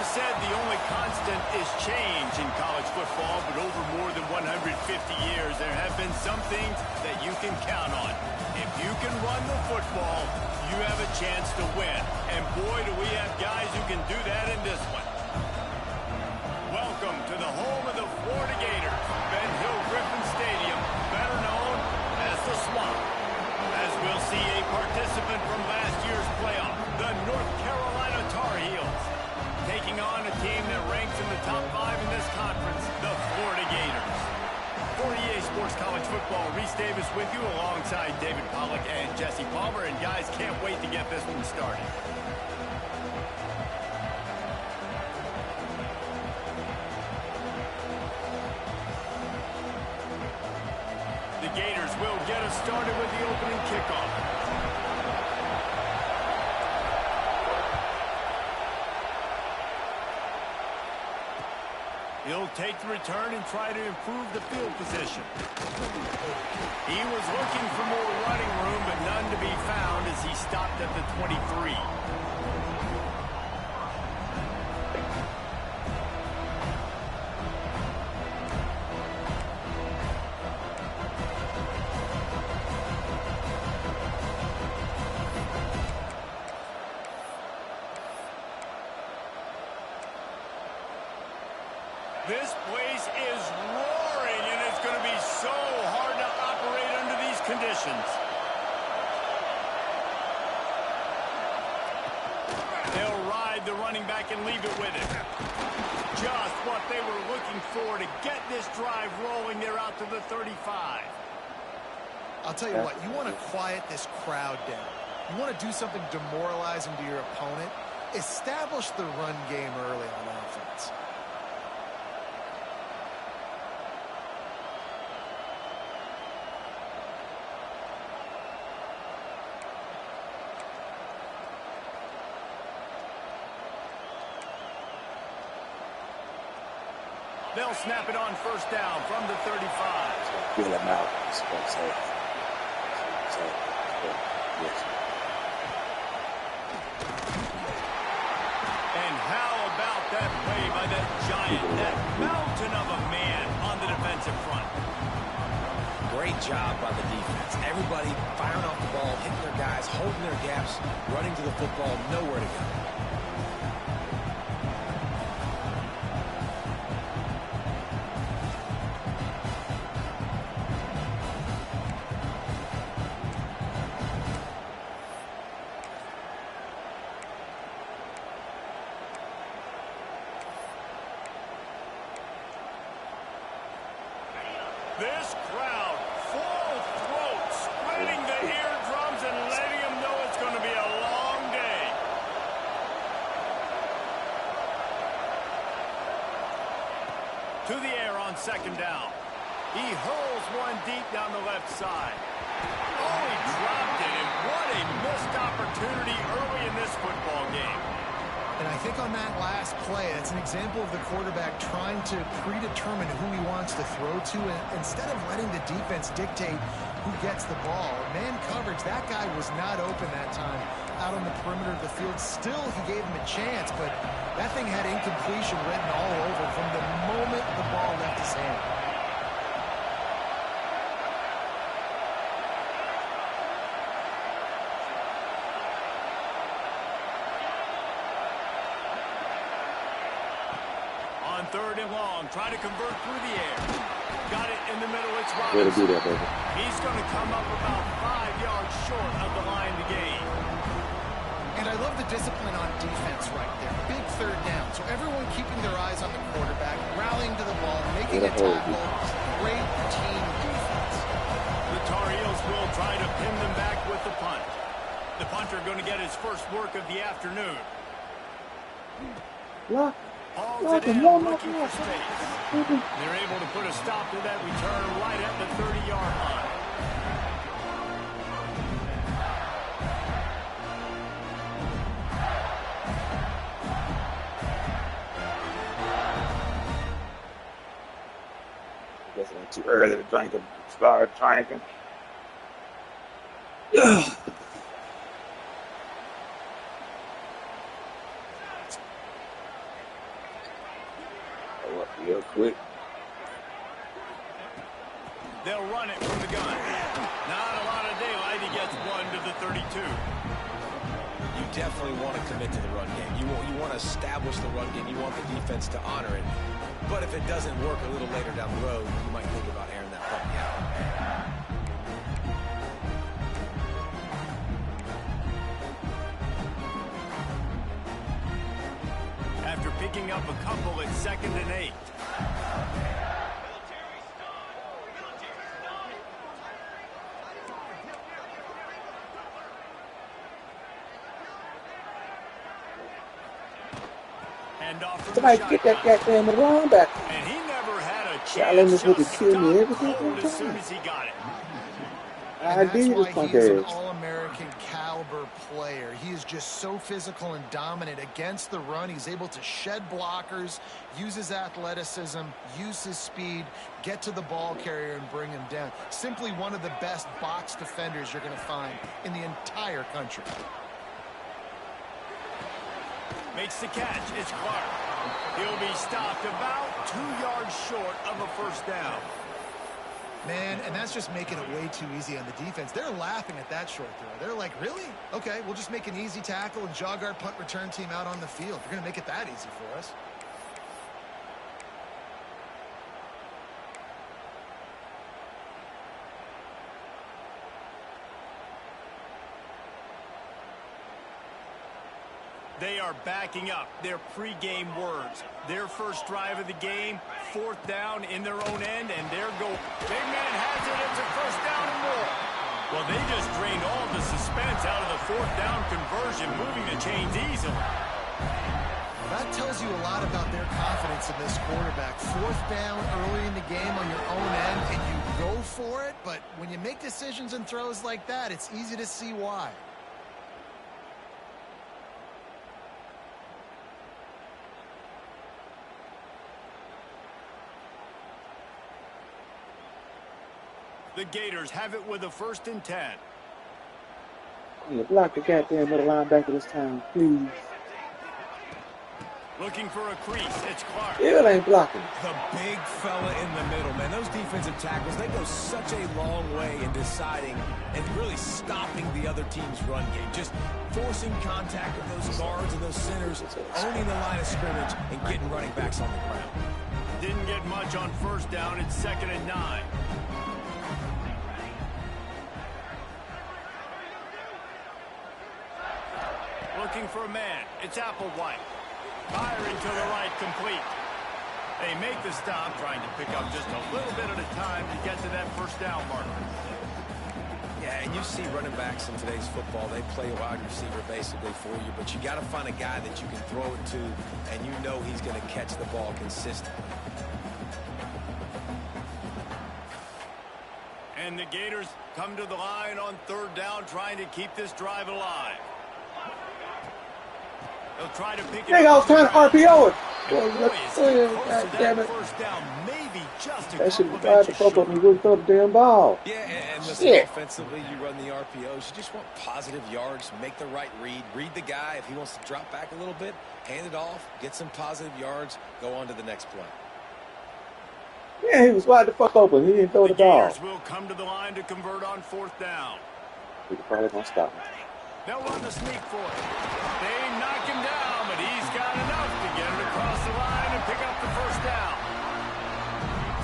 You said the only constant is change in college football, but over more than 150 years, there have been some things that you can count on. If you can run the football, you have a chance to win. And boy, do we have guys who can do that in this one. Welcome to the home of the Florida Gators, Ben Hill Griffin Stadium, better known as the Swamp. As we'll see a participant from last year's playoff, the North Carolina Tar Heels, taking on a team that ranks in the top 5 in this conference, the Florida Gators. For EA Sports College Football, Reese Davis with you alongside David Pollack and Jesse Palmer. And guys, can't wait to get this one started. The Gators will get us started with the opening kickoff. He'll take the return and try to improve the field position. He was looking for more running room, but none to be found as he stopped at the 23. This place is roaring, and it's going to be so hard to operate under these conditions. They'll ride the running back and leave it with him. Just what they were looking for to get this drive rolling. They're out to the 35. I'll tell you what, you want to quiet this crowd down. You want to do something demoralizing to your opponent. Establish the run game early on offense. They'll snap it on first down from the 35. Feel him out. And how about that play by that giant, that mountain of a man on the defensive front? Great job by the defense. Everybody firing off the ball, hitting their guys, holding their gaps, running to the football, nowhere to go. This crowd, full throat, spreading the eardrums and letting them know it's going to be a long day. To the air on second down. He hurls one deep down the left side. Oh, he dropped it, and what a missed opportunity early in this football game. And I think on that last play, it's an example of the quarterback trying to predetermine who he wants to throw to, and instead of letting the defense dictate who gets the ball. Man coverage, that guy was not open that time out on the perimeter of the field. Still, he gave him a chance, but that thing had incompletion written all over from the moment the ball left his hand. Third and long, trying to convert through the air. Got it in the middle, it's Robinson. Way to do that, baby. He's going to come up about 5 yards short of the line to gain. And I love the discipline on defense right there. Big third down. So everyone keeping their eyes on the quarterback, rallying to the ball, making a tackle. Great team defense. The Tar Heels will try to pin them back with the punt. The punter going to get his first work of the afternoon. Look. Hauls it in, looking for space. They're able to put a stop to that return right at the 30-yard line. I guess it went too early to drink and start drinking. up real quick. They'll run it from the gun. Not a lot of daylight. He gets 1 to the 32. You definitely want to commit to the run game. You want to establish the run game. You want the defense to honor it. But if it doesn't work a little later down the road, you might think about airing that puppy out. After picking up a couple, it's 2nd and 8. Somebody get that goddamn linebacker. And he never had a Y'all in chance. this with the Just kill me got every cold single as soon time. as he got it. I And did that's this why punk he is an ass. all-American caliber player. He is just so physical and dominant against the run. He's able to shed blockers, use his athleticism, use his speed, get to the ball carrier and bring him down. Simply one of the best box defenders you're going to find in the entire country. Makes the catch. It's Clark. He'll be stopped about 2 yards short of a first down. Man, and that's just making it way too easy on the defense. They're laughing at that short throw. They're like, really? Okay, we'll just make an easy tackle and jog our punt return team out on the field. You're going to make it that easy for us. They are backing up their pregame words. Their first drive of the game, 4th down in their own end, and they're going. Big man has it. It's a first down and more. Well, they just drained all the suspense out of the 4th down conversion, moving the chains easily. That tells you a lot about their confidence in this quarterback. 4th down early in the game on your own end, and you go for it, but when you make decisions and throws like that, it's easy to see why. The Gators have it with a 1st and 10. Yeah, block the goddamn middle linebacker this time, please. Looking for a crease. It's Clark. Still ain't blocking. The big fella in the middle, man. Those defensive tackles, they go such a long way in deciding and really stopping the other team's run game. Just forcing contact with those guards and those centers, owning the line of scrimmage, and getting running backs on the ground. Didn't get much on 1st down. It's 2nd and 9. Looking for a man. It's Applewhite. Firing to the right, complete. They make the stop, trying to pick up just a little bit at a time to get to that 1st down marker. Yeah, and you see running backs in today's football, they play wide receiver basically for you, but you got to find a guy that you can throw it to, and you know he's going to catch the ball consistently. And the Gators come to the line on 3rd down, trying to keep this drive alive. They'll try to pick it Nigga, I was trying to RPO it. God damn it. 1st down, maybe just a That shit couple tried of to inches fuck up short. and wouldn't throw the damn ball. Yeah, and listen, Shit. offensively, you run the RPOs. You just want positive yards, make the right read. Read the guy. If he wants to drop back a little bit, hand it off, get some positive yards, go on to the next play. Yeah, he was wide the fuck open. He didn't throw the ball. Gators will come to the line to convert on 4th down. He probably gonna stop him. They'll run the sneak for it. They knock him down, but he's got enough to get it across the line and pick up the 1st down.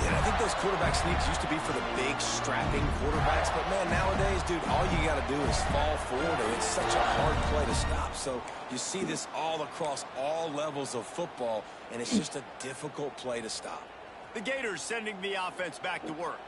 Yeah, I think those quarterback sneaks used to be for the big, strapping quarterbacks, but man, nowadays, dude, all you got to do is fall forward, and it's such a hard play to stop. So you see this all across all levels of football, and it's just a difficult play to stop. The Gators sending the offense back to work.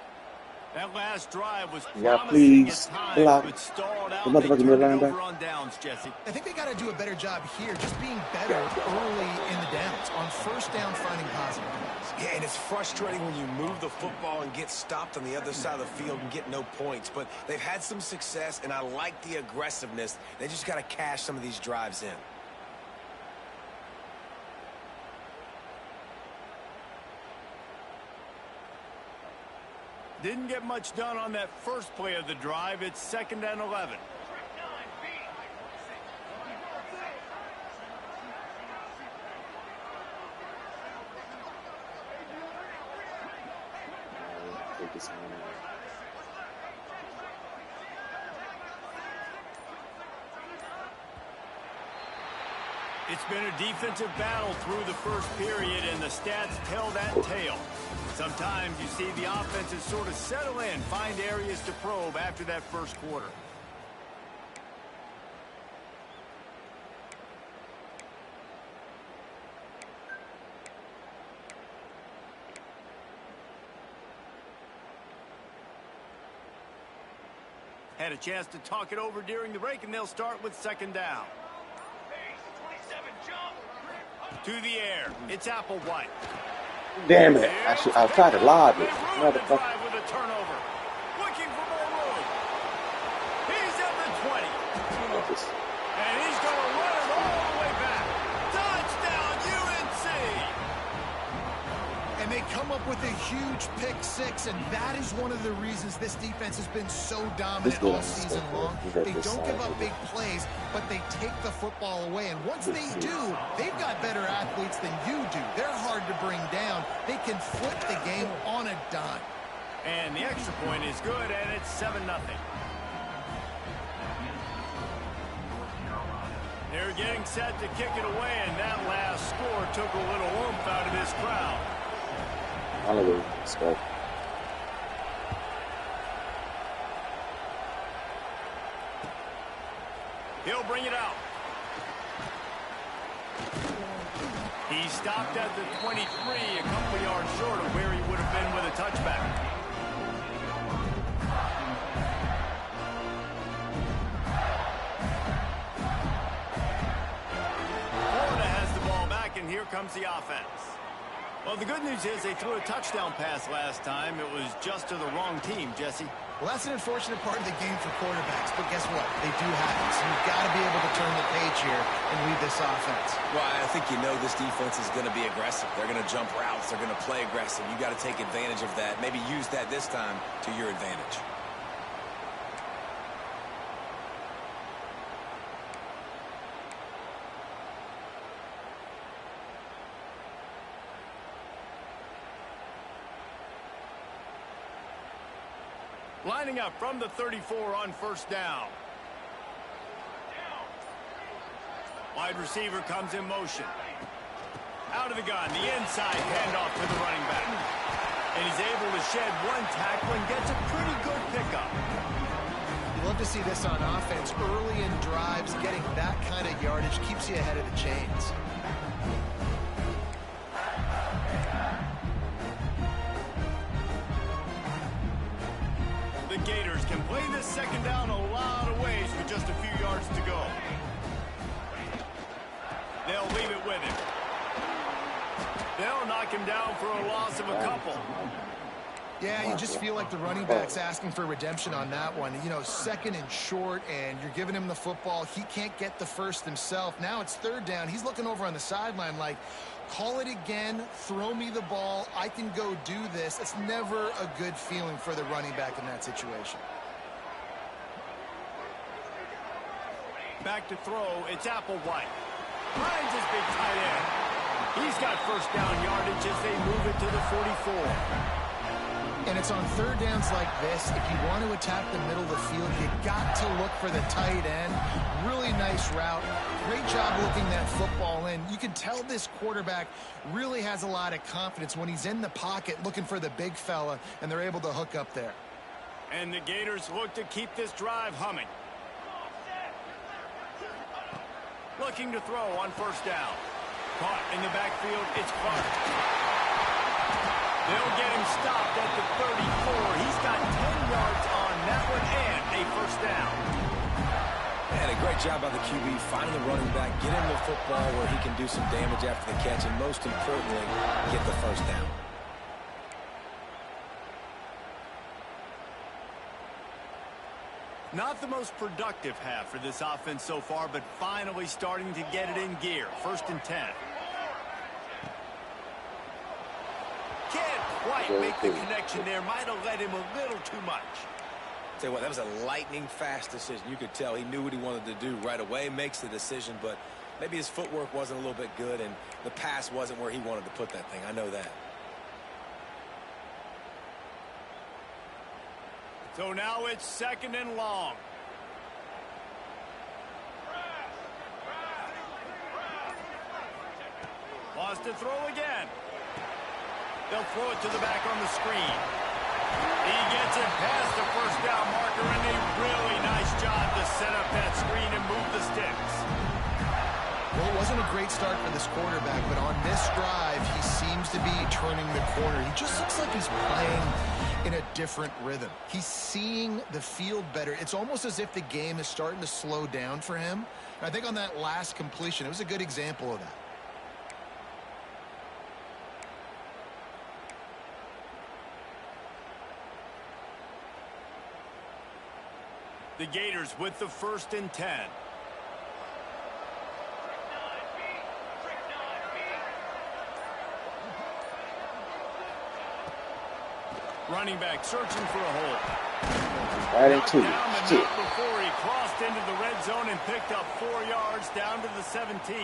That last drive was Yeah, promising please at times, block but stalled out. the They motherfucking turned it middle over linebacker. on downs, Jesse. I think they got to do a better job here, just being better early in the downs. On 1st down, finding positive plays. Yeah, and it's frustrating when you move the football and get stopped on the other side of the field and get no points. But they've had some success, and I like the aggressiveness. They just got to cash some of these drives in. Didn't get much done on that first play of the drive. It's 2nd and 11. this one. It's been a defensive battle through the first period, and the stats tell that tale. Sometimes you see the offenses sort of settle in, find areas to probe after that first quarter. Had a chance to talk it over during the break, and they'll start with second down. To the air, it's Applewhite. Damn it! I tried to lob it. Motherfucker. With a turnover. Looking for more room. He's at the 20. And he's going to run it all the way back. Touchdown, UNC! And they come up with a huge pick six, and that is one of the reasons this defense has been so dominant all season long. They don't give up big plays, but they take the football away. And once they do, they've got better athletes than you do. They're hard to bring down. They can flip the game on a dime. And the extra point is good, and it's 7-0. They're getting set to kick it away, and that last score took a little oomph out of this crowd. Hallelujah. Let's go. He'll bring it out. He stopped at the 23, a couple yards short of where he would have been with a touchback. Florida has the ball back, and here comes the offense. Well, the good news is they threw a touchdown pass last time. It was just to the wrong team, Jesse. Well, that's an unfortunate part of the game for quarterbacks, but guess what? They do happen, so you've got to be able to turn the page here and lead this offense. Well, I think you know this defense is going to be aggressive. They're going to jump routes. They're going to play aggressive. You got to take advantage of that. Maybe use that this time to your advantage. Lining up from the 34 on first down. Wide receiver comes in motion. Out of the gun, the inside handoff to the running back. And he's able to shed one tackle and gets a pretty good pickup. You love to see this on offense. Early in drives, getting that kind of yardage keeps you ahead of the chains. The Gators can play this second down a lot of ways with just a few yards to go. They'll leave it with him. They'll knock him down for a loss of a couple. Yeah, you just feel like the running back's asking for redemption on that one. You know, second and short, and you're giving him the football. He can't get the first himself. Now it's third down. He's looking over on the sideline like, call it again, throw me the ball, I can go do this. It's never a good feeling for the running back in that situation. Back to throw, it's Applewhite. Finds his big tight end. He's got first down yardage as they move it to the 44. And it's on third downs like this. If you want to attack the middle of the field, you got to look for the tight end. Really nice route. Great job looking that football in. You can tell this quarterback really has a lot of confidence when he's in the pocket looking for the big fella, and they're able to hook up there. And the Gators look to keep this drive humming. Looking to throw on first down. Caught in the backfield, it's Clark. They'll get him stopped at the 34. He's got 10 yards on that one and a first down. And a great job by the QB finding the running back, get him the football where he can do some damage after the catch, and most importantly, get the first down. Not the most productive half for this offense so far, but finally starting to get it in gear. First and 10. Can't quite make the connection there. Might have led him a little too much. Tell you what, that was a lightning fast decision. You could tell he knew what he wanted to do right away, makes the decision, but maybe his footwork wasn't a little bit good, and the pass wasn't where he wanted to put that thing. I know that. So now it's 2nd and long. Wants to throw again. They'll throw it to the back on the screen. He gets it past the first down marker, and a really nice job to set up that screen and move the sticks. Well, it wasn't a great start for this quarterback, but on this drive, he seems to be turning the corner. He just looks like he's playing in a different rhythm. He's seeing the field better. It's almost as if the game is starting to slow down for him. And I think on that last completion, it was a good example of that. The Gators with the 1st and 10. Running back searching for a hole. Right into it. Shit. Before he crossed into the red zone and picked up 4 yards down to the 17.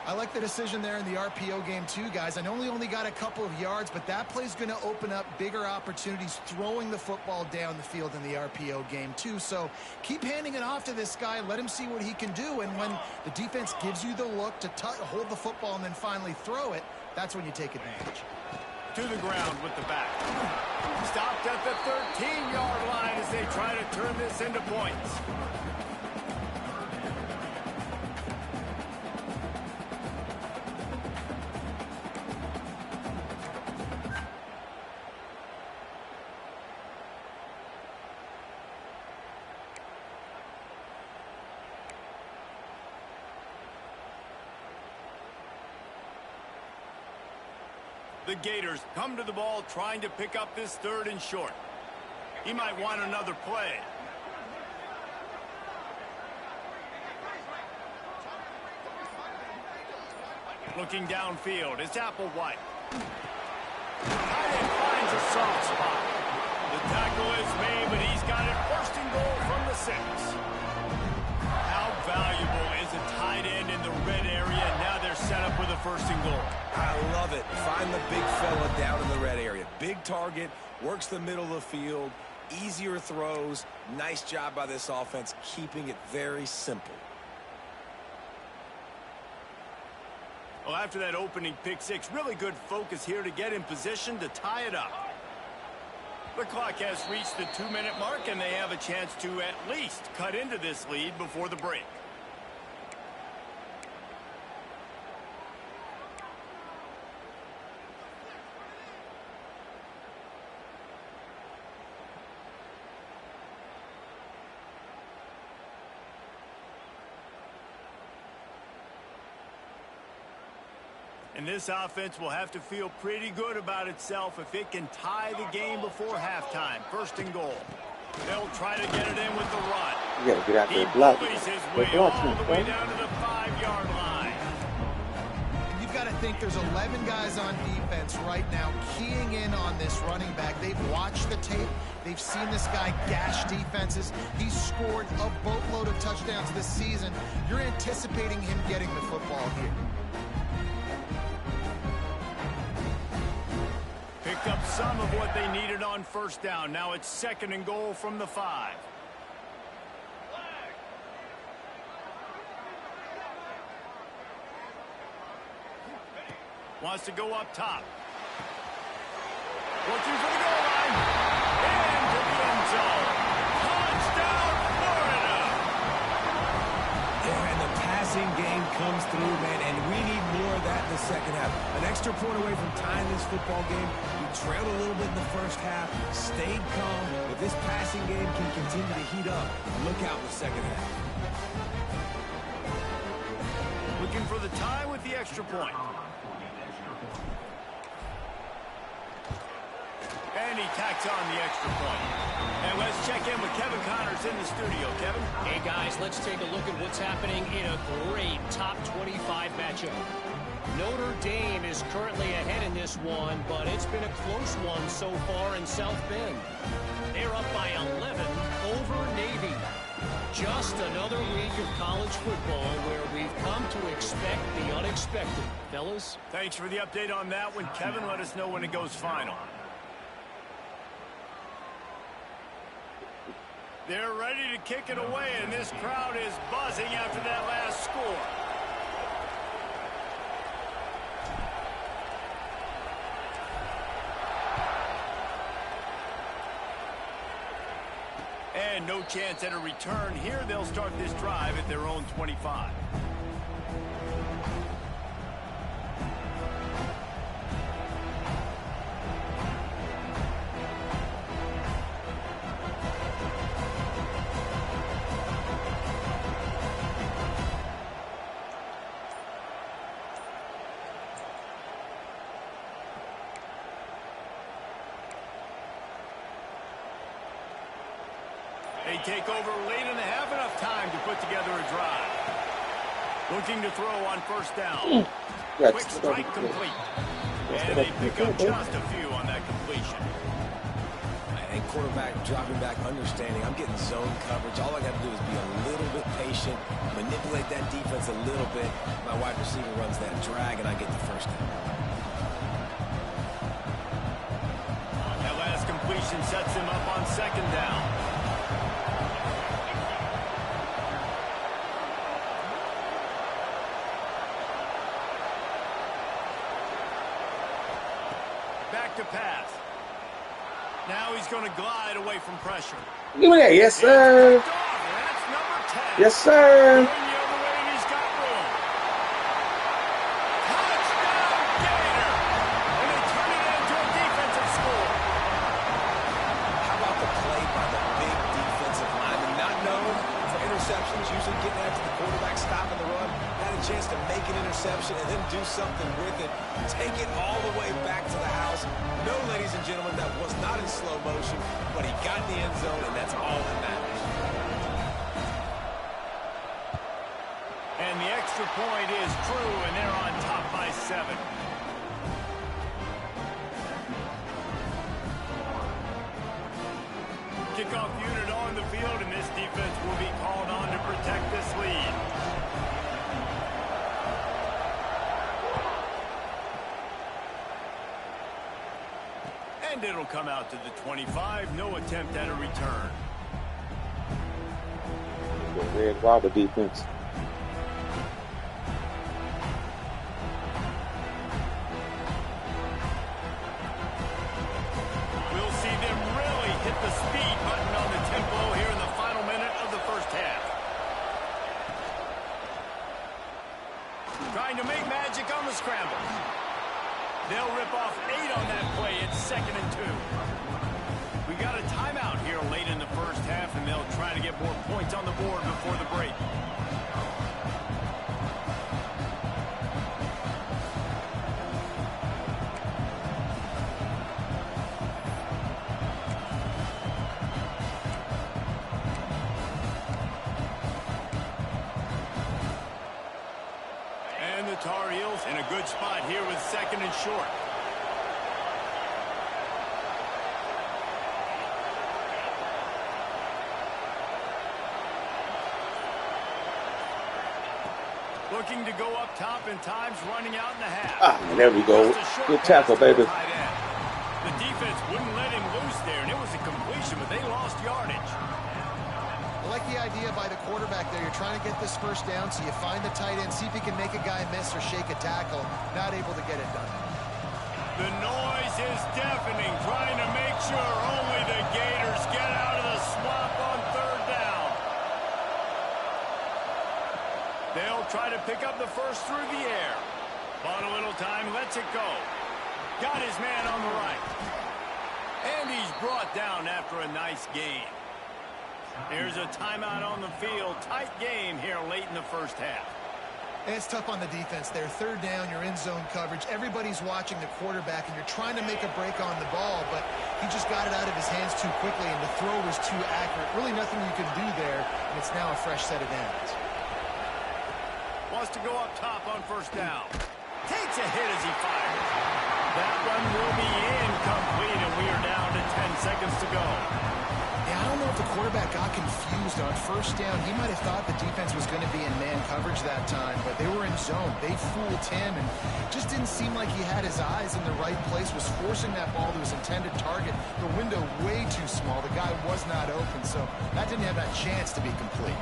I like the decision there in the RPO game too, guys. I know he only got a couple of yards, but that play's going to open up bigger opportunities throwing the football down the field in the RPO game too. So keep handing it off to this guy. Let him see what he can do. And when the defense gives you the look to hold the football and then finally throw it, that's when you take advantage. To the ground with the back. Stopped at the 13-yard line as they try to turn this into points. The Gators come to the ball trying to pick up this 3rd and short. He might want another play. Looking downfield, it's Applewhite. Tight end finds a soft spot. The tackle is made, but he's got it 1st and goal from the 6. How valuable is a tight end in the red area? Now they're set up with a 1st and goal. I love it. Find the big fella down in the red area. Big target, works the middle of the field, easier throws. Nice job by this offense, keeping it very simple. Well, after that opening pick 6, really good focus here to get in position to tie it up. The clock has reached the 2-minute mark, and they have a chance to at least cut into this lead before the break. And this offense will have to feel pretty good about itself if it can tie the game before halftime. 1st and goal. They'll try to get it in with the run. You gotta get out there He and block. bullies his way all the way down to the 5-yard line. You've got to think there's 11 guys on defense right now keying in on this running back. They've watched the tape. They've seen this guy gash defenses. He's scored a boatload of touchdowns this season. You're anticipating him getting the football here. Picked up some of what they needed on 1st down. Now it's 2nd and goal from the 5. Wants to go up top. Looking for the goal line. Into the end zone. Touchdown, Florida! And the passing game comes through, man, and we need more of that in the 2nd half. An extra point away from tying this football game. We trailed a little bit in the 1st half, stayed calm, but this passing game can continue to heat up. Look out in the 2nd half. Looking for the tie with the extra point. And he tacks on the extra point. And let's check in with Kevin Connors in the studio. Kevin? Hey, guys, let's take a look at what's happening in a great top 25 matchup. Notre Dame is currently ahead in this one, but it's been a close one so far in South Bend. They're up by 11 over Navy. Just another week of college football where we've come to expect the unexpected. Fellas? Thanks for the update on that one, Kevin. Let us know when it goes final. They're ready to kick it away, and this crowd is buzzing after that last score. And no chance at a return here. They'll start this drive at their own 25. They take over late in the half, enough time to put together a drive. Looking to throw on first down. Quick strike complete. And they pick up just a few on that completion. And quarterback dropping back, understanding I'm getting zone coverage. All I got to do is be a little bit patient, manipulate that defense a little bit. My wide receiver runs that drag, and I get the first down. That last completion sets him up on second down. Back to pass. Now he's going to glide away from pressure. Give me that. Yes, sir. That's number 10. Yes, sir. Going the other way, and he's got room. Touchdown, Gator. And they turn it into a defensive score. How about the play by the big defensive lineman? Not known for interceptions, usually getting after the quarterback, stopping the run. Had a chance to make an interception and then do something with it. Take it all the way back to the house. No, ladies and gentlemen, that was not in slow motion, but he got in the end zone, and that's all that matters. And the extra point is true, and they're on top by 7. Kickoff unit on the field, and this defense will be called on to protect this lead. And it'll come out to the 25. No attempt at a return. The red robber defense. We'll see them really hit the speed button on the tempo here in the final minute of the first half. Trying to make magic on the scramble. They'll rip off 8 on that play. It's 2nd and 2. We got a timeout here late in the first half, and they'll try to get more points on the board before the break. And the Tar Heels in a good spot here with 2nd and short. Looking to go up top, and time's running out in the half. There we go. Good tackle, baby. The defense wouldn't let him loose there, and it was a completion, but they lost yardage. I like the idea by the quarterback there. You're trying to get this first down, so you find the tight end, see if he can make a guy miss or shake a tackle. Not able to get it done. The noise is deafening, trying to make sure only the Gators get out of the swamp on 3rd down. They'll try to pick up the first through the air. Bought a little time, lets it go. Got his man on the right. And he's brought down after a nice gain. There's a timeout on the field. Tight game here late in the first half. And it's tough on the defense there. 3rd down, you're in zone coverage. Everybody's watching the quarterback, and you're trying to make a break on the ball, but he just got it out of his hands too quickly, and the throw was too accurate. Really nothing you can do there, and it's now a fresh set of downs. Wants to go up top on 1st down. Takes a hit as he fires. That one will be incomplete, and we are down to 10 seconds to go. Yeah, I don't know if the quarterback got confused on 1st down. He might have thought the defense was going to be in man coverage coverage that time, but they were in zone. They fooled him and just didn't seem like he had his eyes in the right place, was forcing that ball to his intended target. The window way too small. The guy was not open, so that didn't have that chance to be complete.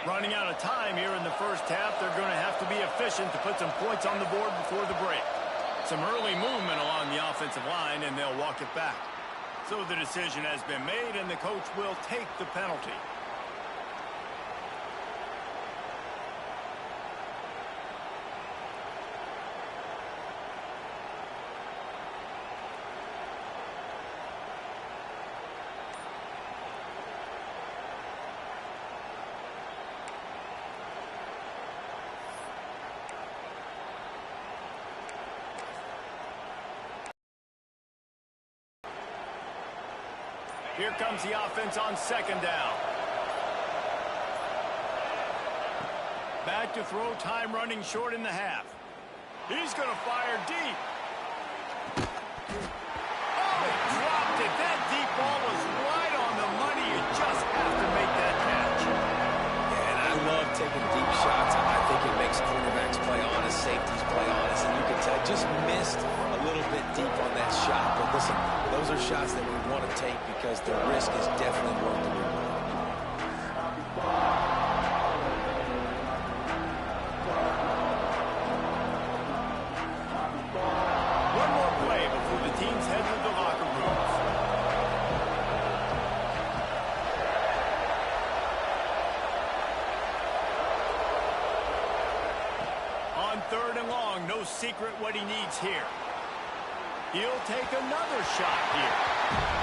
Running out of time here in the first half, they're going to have to be efficient to put some points on the board before the break. Some early movement along the offensive line, and they'll walk it back. So the decision has been made, and the coach will take the penalty. Here comes the offense on second down. Back to throw, time running short in the half. He's going to fire deep. Oh, he dropped it. That deep ball was right on the money. You just have to make that catch. Yeah, and I love taking deep shots. I think it makes quarterbacks play honest, safeties play honest, and you can tell just missed a little bit deep on that shot. But listen, those are shots that we want to take because the risk is definitely worth the risk. One more play before the teams head to the locker rooms. On third and long, no secret what he needs here. He'll take another shot here.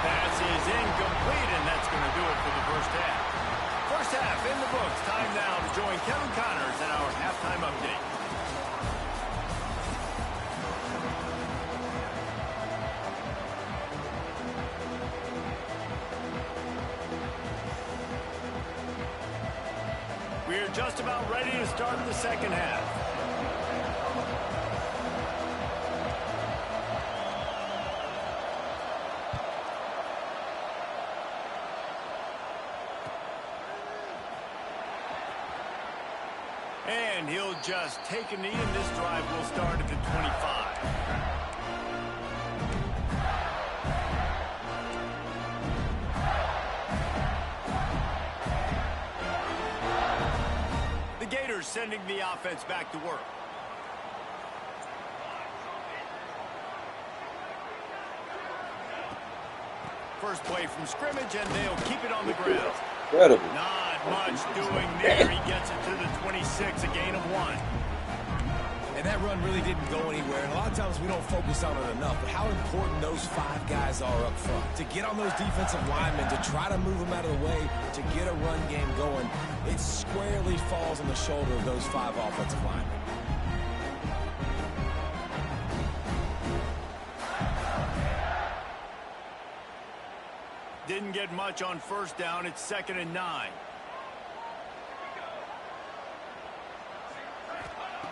Pass is incomplete, and that's going to do it for the first half. First half in the books. Time now to join Kevin Connors in our halftime update. We're just about ready to start the second half. And he'll just take a knee, and this drive will start at the 25. The Gators sending the offense back to work. First play from scrimmage, and they'll keep it on the ground. Incredible. Not much doing there. He gets it to the 26, a gain of 1. And that run really didn't go anywhere. And a lot of times we don't focus on it enough. But how important those 5 guys are up front. To get on those defensive linemen, to try to move them out of the way, to get a run game going, it squarely falls on the shoulder of those 5 offensive linemen. Didn't get much on first down. It's 2nd and 9.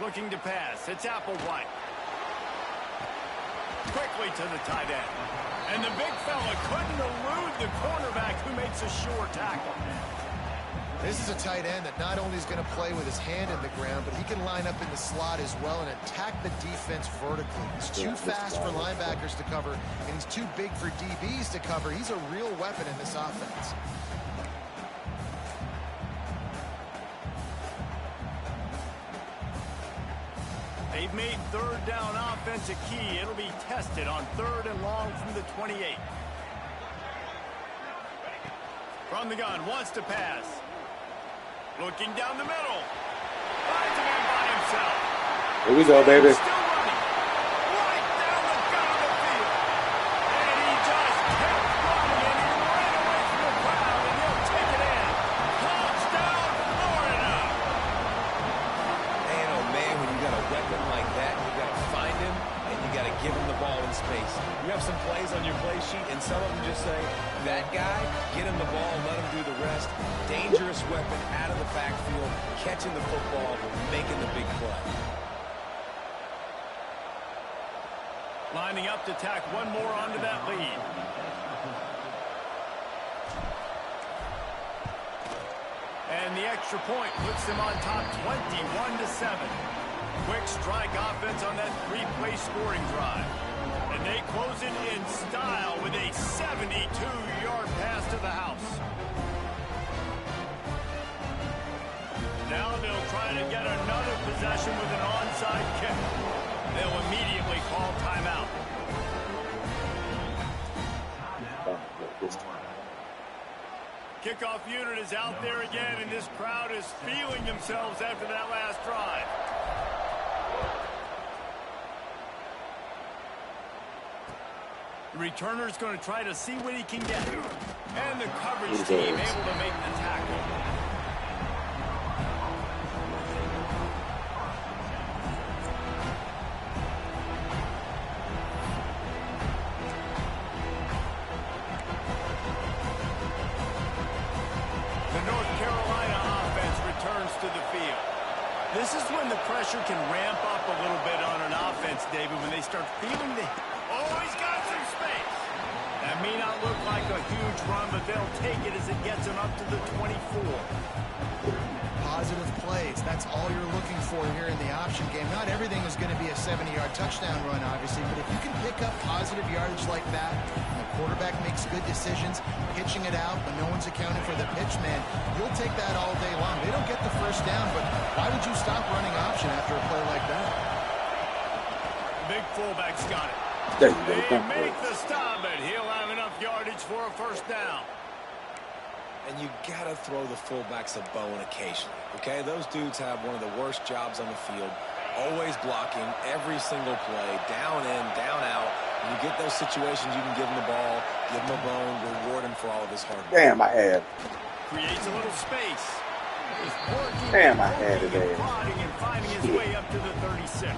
Looking to pass. It's Applewhite. Quickly to the tight end. And the big fella couldn't elude the cornerback who makes a sure tackle. This is a tight end that not only is going to play with his hand in the ground, but he can line up in the slot as well and attack the defense vertically. He's too fast for linebackers to cover, and he's too big for DBs to cover. He's a real weapon in this offense. They've made third down offense a key. It'll be tested on 3rd and long from the 28. From the gun, wants to pass. Looking down the middle. Finds a man by himself. Here we go, baby. Still running. Right down the gut of the field. And he just kept running, and he ran away from the crowd, and he'll take it in. Touchdown, Florida. Man, oh man, when you got a weapon like that, you got to find him, and you got to give him the ball in space. You have some plays on your play sheet, and some of them just say, that guy, get him the ball, let him do the rest. Dangerous weapon out of the backfield, catching the football, making the big play. Lining up to tack one more onto that lead. And the extra point puts them on top 21-7. Quick strike offense on that three-play scoring drive. And they close it in style with a 72-yard pass to the house. Now they'll try to get another possession with an onside kick. They'll immediately call timeout. Kickoff unit is out there again, and this crowd is feeling themselves after that last drive. The returner's going to try to see what he can get. And the coverage team able to make the tackle. This is when the pressure can ramp up a little bit on an offense, David, when they start feeling the... Oh, he's got some space. That may not look like a huge run, but they'll take it as it gets them up to the 24. Positive plays. That's all you're looking for here in the option game. Not everything is going to be a 70-yard touchdown run, obviously, but if you can pick up positive yardage like that, and the quarterback makes good decisions, pitching it out when no one's accounting for the pitch man, you'll take that all day long. They don't get the first down, but why would you stop running option after a play like that? Big fullback's got it. They make the stop, and he'll have enough yardage for a first down. And you got to throw the fullbacks a bone occasionally, okay? Those dudes have one of the worst jobs on the field, always blocking every single play, down in, down out. When you get those situations, you can give him the ball, give him a bone, reward him for all of his hard work. Damn, I had. Creates a little space. Damn, I had it there. And finding his way up to the 36.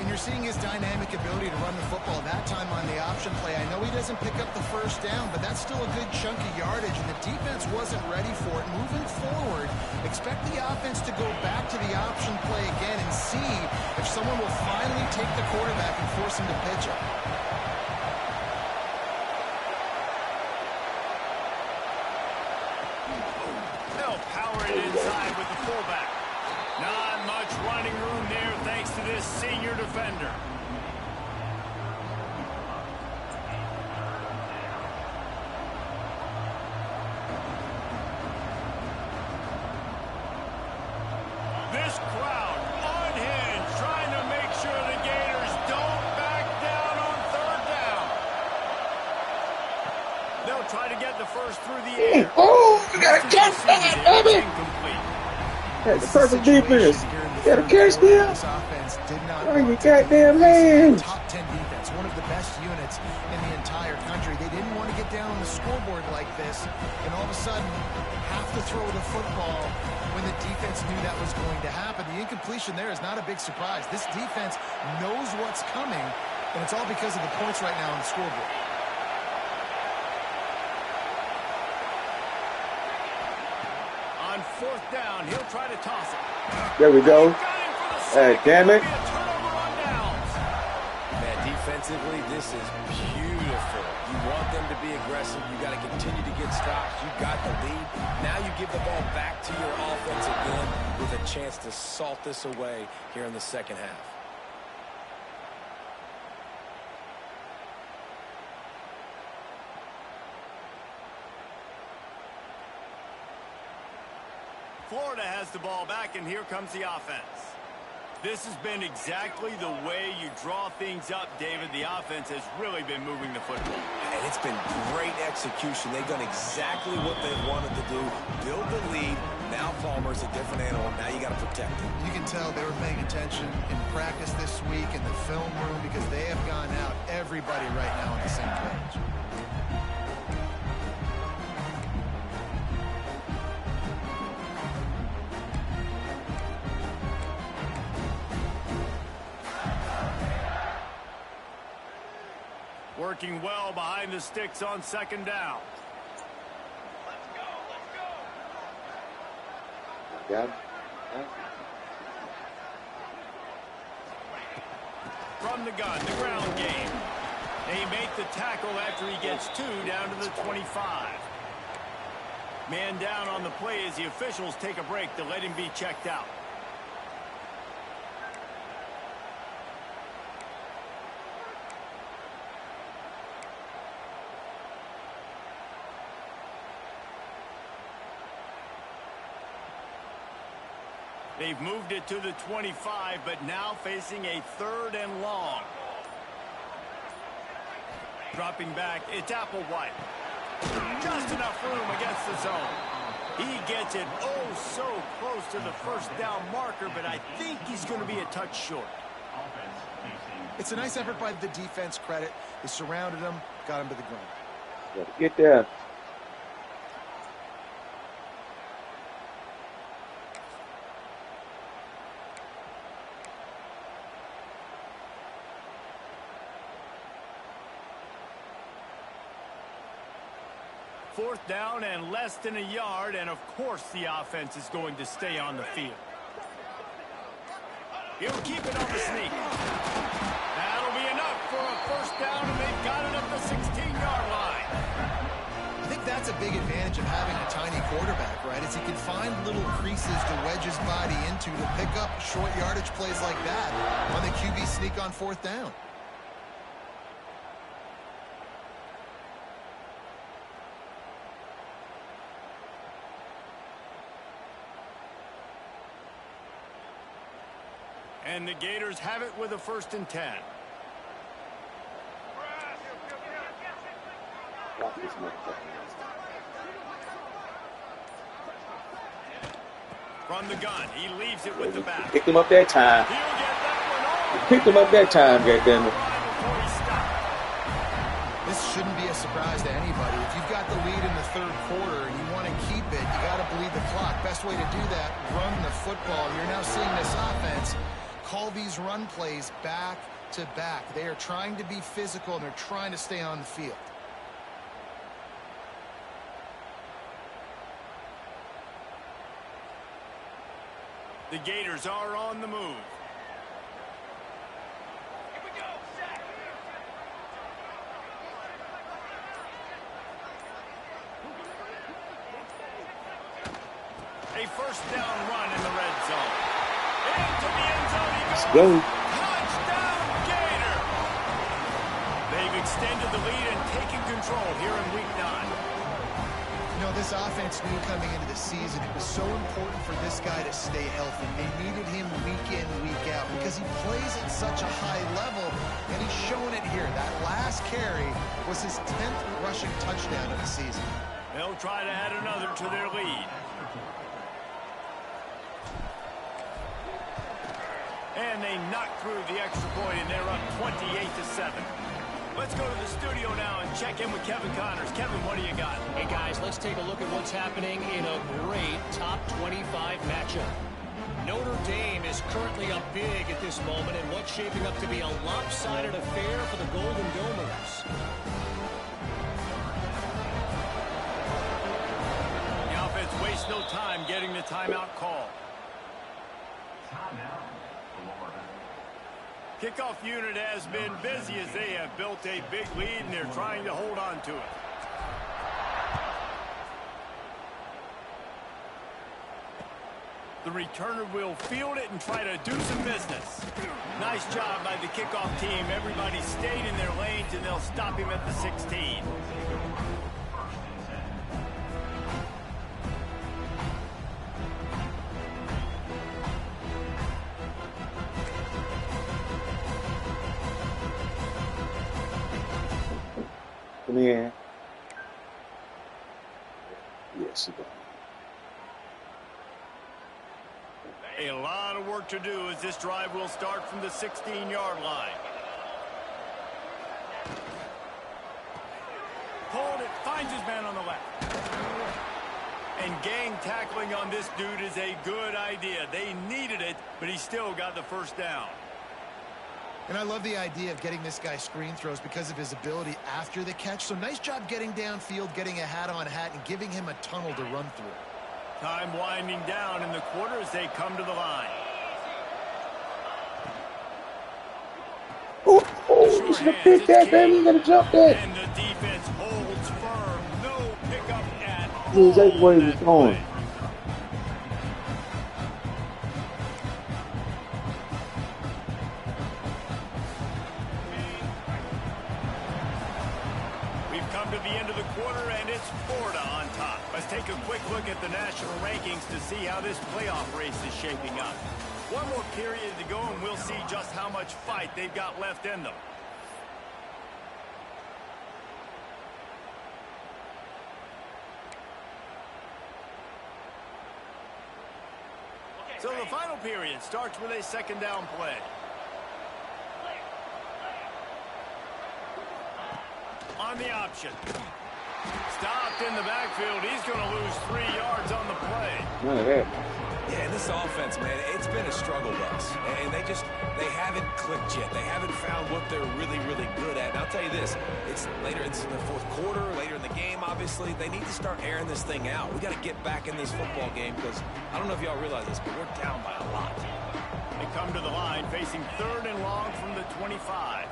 And you're seeing his dynamic ability to run the football that time on the option play. I know he doesn't pick up the first down, but that's still a good chunk of yardage, and the defense wasn't ready for it. Moving forward, expect the offense to go back to the option play again and see if someone will finally take the quarterback and force him to pitch it. They'll power it inside with the fullback. Not much running room there thanks to this senior defender. This crowd unhinged, trying to make sure the Gators don't back down on third down. They'll try to get the first through the air. Oh, you gotta catch that, baby! That's the perfect defense. You gotta catch them. Bring your goddamn hands. Top 10 defense, one of the best units in the entire country. They didn't want to get down on the scoreboard like this, and all of a sudden have to throw the football when the defense knew that was going to happen. The incompletion there is not a big surprise. This defense knows what's coming, and it's all because of the points right now on the scoreboard. On fourth down, he'll try to toss it. There we go. Hey, damn it. Man, defensively, this is beautiful. You want them to be aggressive. You got to continue to get stops. You got the lead. Now you give the ball back to your offense again with a chance to salt this away here in the second half. Florida has the ball back, and here comes the offense. This has been exactly the way you draw things up, David. The offense has really been moving the football. And it's been great execution. They've done exactly what they wanted to do. Build the lead. Now Palmer's a different animal. Now you got to protect him. You can tell they were paying attention in practice this week in the film room because they have gone out, everybody right now on the same page. Working well behind the sticks on second down. Got it. From the gun, the ground game. They make the tackle after he gets 2 down to the 25. Man down on the play as the officials take a break to let him be checked out. They've moved it to the 25, but now facing a 3rd and long. Dropping back, it's Applewhite. Just enough room against the zone. He gets it oh so close to the first down marker, but I think he's going to be a touch short. It's a nice effort by the defense, credit. They surrounded him, got him to the ground. Gotta get there. Fourth down and less than a yard, and of course the offense is going to stay on the field. He'll keep it on the sneak. That'll be enough for a first down, and they've got it at the 16-yard line. I think that's a big advantage of having a tiny quarterback, right? Is he can find little creases to wedge his body into to pick up short yardage plays like that on the QB sneak on 4th down. And the Gators have it with a 1st and 10. From the gun, he leaves it with the back. Picked him up that time. He'll get that one off. Picked him up that time, goddammit. This shouldn't be a surprise to anybody. If you've got the lead in the 3rd quarter and you want to keep it, you got to bleed the clock. Best way to do that, run the football. You're now seeing this offense call these run plays back to back. They are trying to be physical, and they're trying to stay on the field. The Gators are on the move. A first down run in the red zone. Into the end zone he goes. Let's go. Touchdown, Gator! They've extended the lead and taken control here in Week 9. You know, this offense knew coming into the season it was so important for this guy to stay healthy. They needed him week in, week out because he plays at such a high level, and he's showing it here. That last carry was his 10th rushing touchdown of the season. They'll try to add another to their lead. And they knock through the extra point, and they're up 28-7. Let's go to the studio now and check in with Kevin Connors. Kevin, what do you got? Hey, guys, let's take a look at what's happening in a great top 25 matchup. Notre Dame is currently up big at this moment in what's shaping up to be a lopsided affair for the Golden Domers. The offense wastes no time getting the timeout call. Kickoff unit has been busy as they have built a big lead, and they're trying to hold on to it. The returner will field it and try to do some business. Nice job by the kickoff team. Everybody stayed in their lanes, and they'll stop him at the 16. Come here. Yes, he does. A lot of work to do as this drive will start from the 16-yard line. Pulled it, finds his man on the left. And gang tackling on this dude is a good idea. They needed it, but he still got the first down. And I love the idea of getting this guy screen throws because of his ability after the catch. So nice job getting downfield, getting a hat-on-hat, and giving him a tunnel to run through. Time winding down in the quarter as they come to the line. Oh, you should have picked that, baby. You got to jump that. And the defense holds firm. No pickup at all. That's exactly where he was going. We've come to the end of the quarter, and it's Florida on top. Let's take a quick look at the national rankings to see how this playoff race is shaping up. One more period to go, and we'll see just how much fight they've got left in them. So the final period starts with a second down play. On the option. Stopped in the backfield. He's going to lose 3 yards on the play. None of that. Yeah, this offense, man, it's been a struggle bus. And they haven't clicked yet. They haven't found what they're really, really good at. And I'll tell you this, it's in the fourth quarter, later in the game, obviously. They need to start airing this thing out. We got to get back in this football game because I don't know if y'all realize this, but we're down by a lot. They come to the line facing 3rd and long from the 25.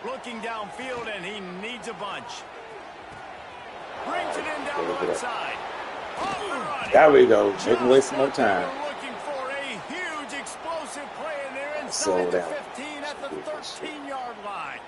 Looking downfield, and he needs a bunch. Brings it in down the left side. There we go. Make him waste some more time. They're looking for a huge explosive play, and they're inside the 15 at the 13-yard line.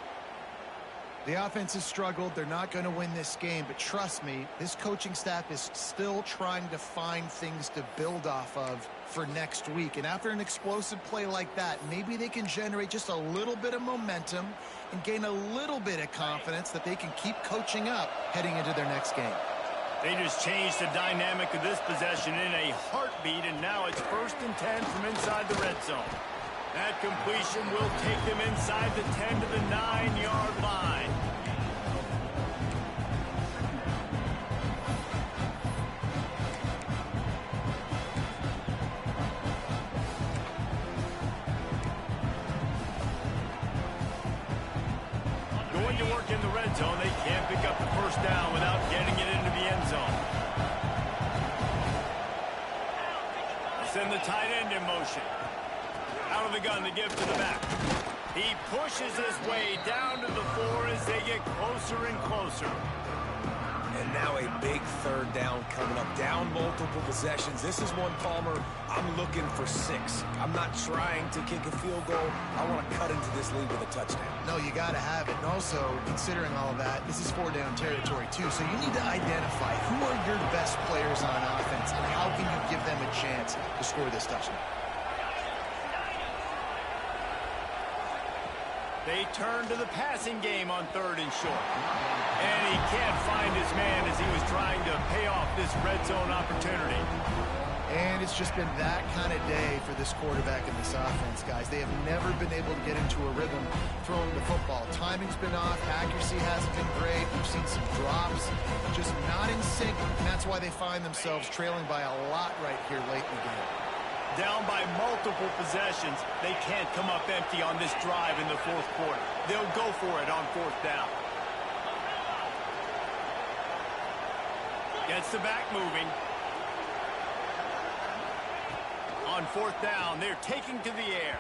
The offense has struggled. They're not going to win this game, but trust me, this coaching staff is still trying to find things to build off of for next week. And after an explosive play like that, maybe they can generate just a little bit of momentum and gain a little bit of confidence that they can keep coaching up heading into their next game. They just changed the dynamic of this possession in a heartbeat, and now it's 1st and 10 from inside the red zone. That completion will take them inside the 10 to the 9-yard line. Going to work in the red zone. They can't pick up the 1st down without getting it into the end zone. Send the tight end in motion. Out of the gun to give to the back. He pushes his way down to the 4 as they get closer and closer. And now a big 3rd down coming up. Down multiple possessions. This is one, Palmer, I'm looking for 6. I'm not trying to kick a field goal. I want to cut into this lead with a touchdown. No, you got to have it. And also, considering all of that, this is 4-down territory too. So you need to identify who are your best players on offense and how can you give them a chance to score this touchdown. They turn to the passing game on 3rd and short. And he can't find his man as he was trying to pay off this red zone opportunity. And it's just been that kind of day for this quarterback and this offense, guys. They have never been able to get into a rhythm throwing the football. Timing's been off. Accuracy hasn't been great. We've seen some drops, just not in sync. And that's why they find themselves trailing by a lot right here late in the game. Down by multiple possessions, they can't come up empty on this drive in the 4th quarter. They'll go for it on 4th down. Gets the back moving. On 4th down, they're taking to the air.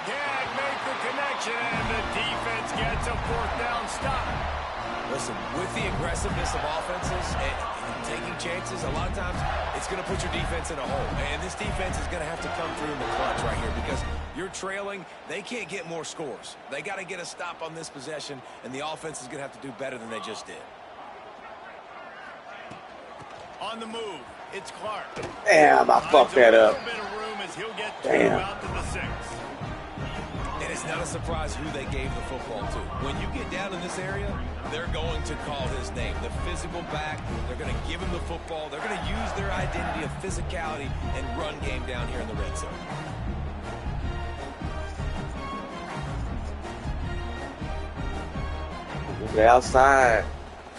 Can't make the connection, and the defense gets a 4th down stop. Listen, with the aggressiveness of offenses and taking chances, a lot of times it's going to put your defense in a hole. And this defense is going to have to come through in the clutch right here because you're trailing. They can't get more scores. They got to get a stop on this possession, and the offense is going to have to do better than they just did. On the move, it's Clark. Damn, I fucked that up. A bit of room as he'll get 2 Damn. out to the 6. And it's not a surprise who they gave the football to. When you get down in this area, they're going to call his name. The physical back, they're going to give him the football. They're going to use their identity of physicality and run game down here in the red zone. They're outside.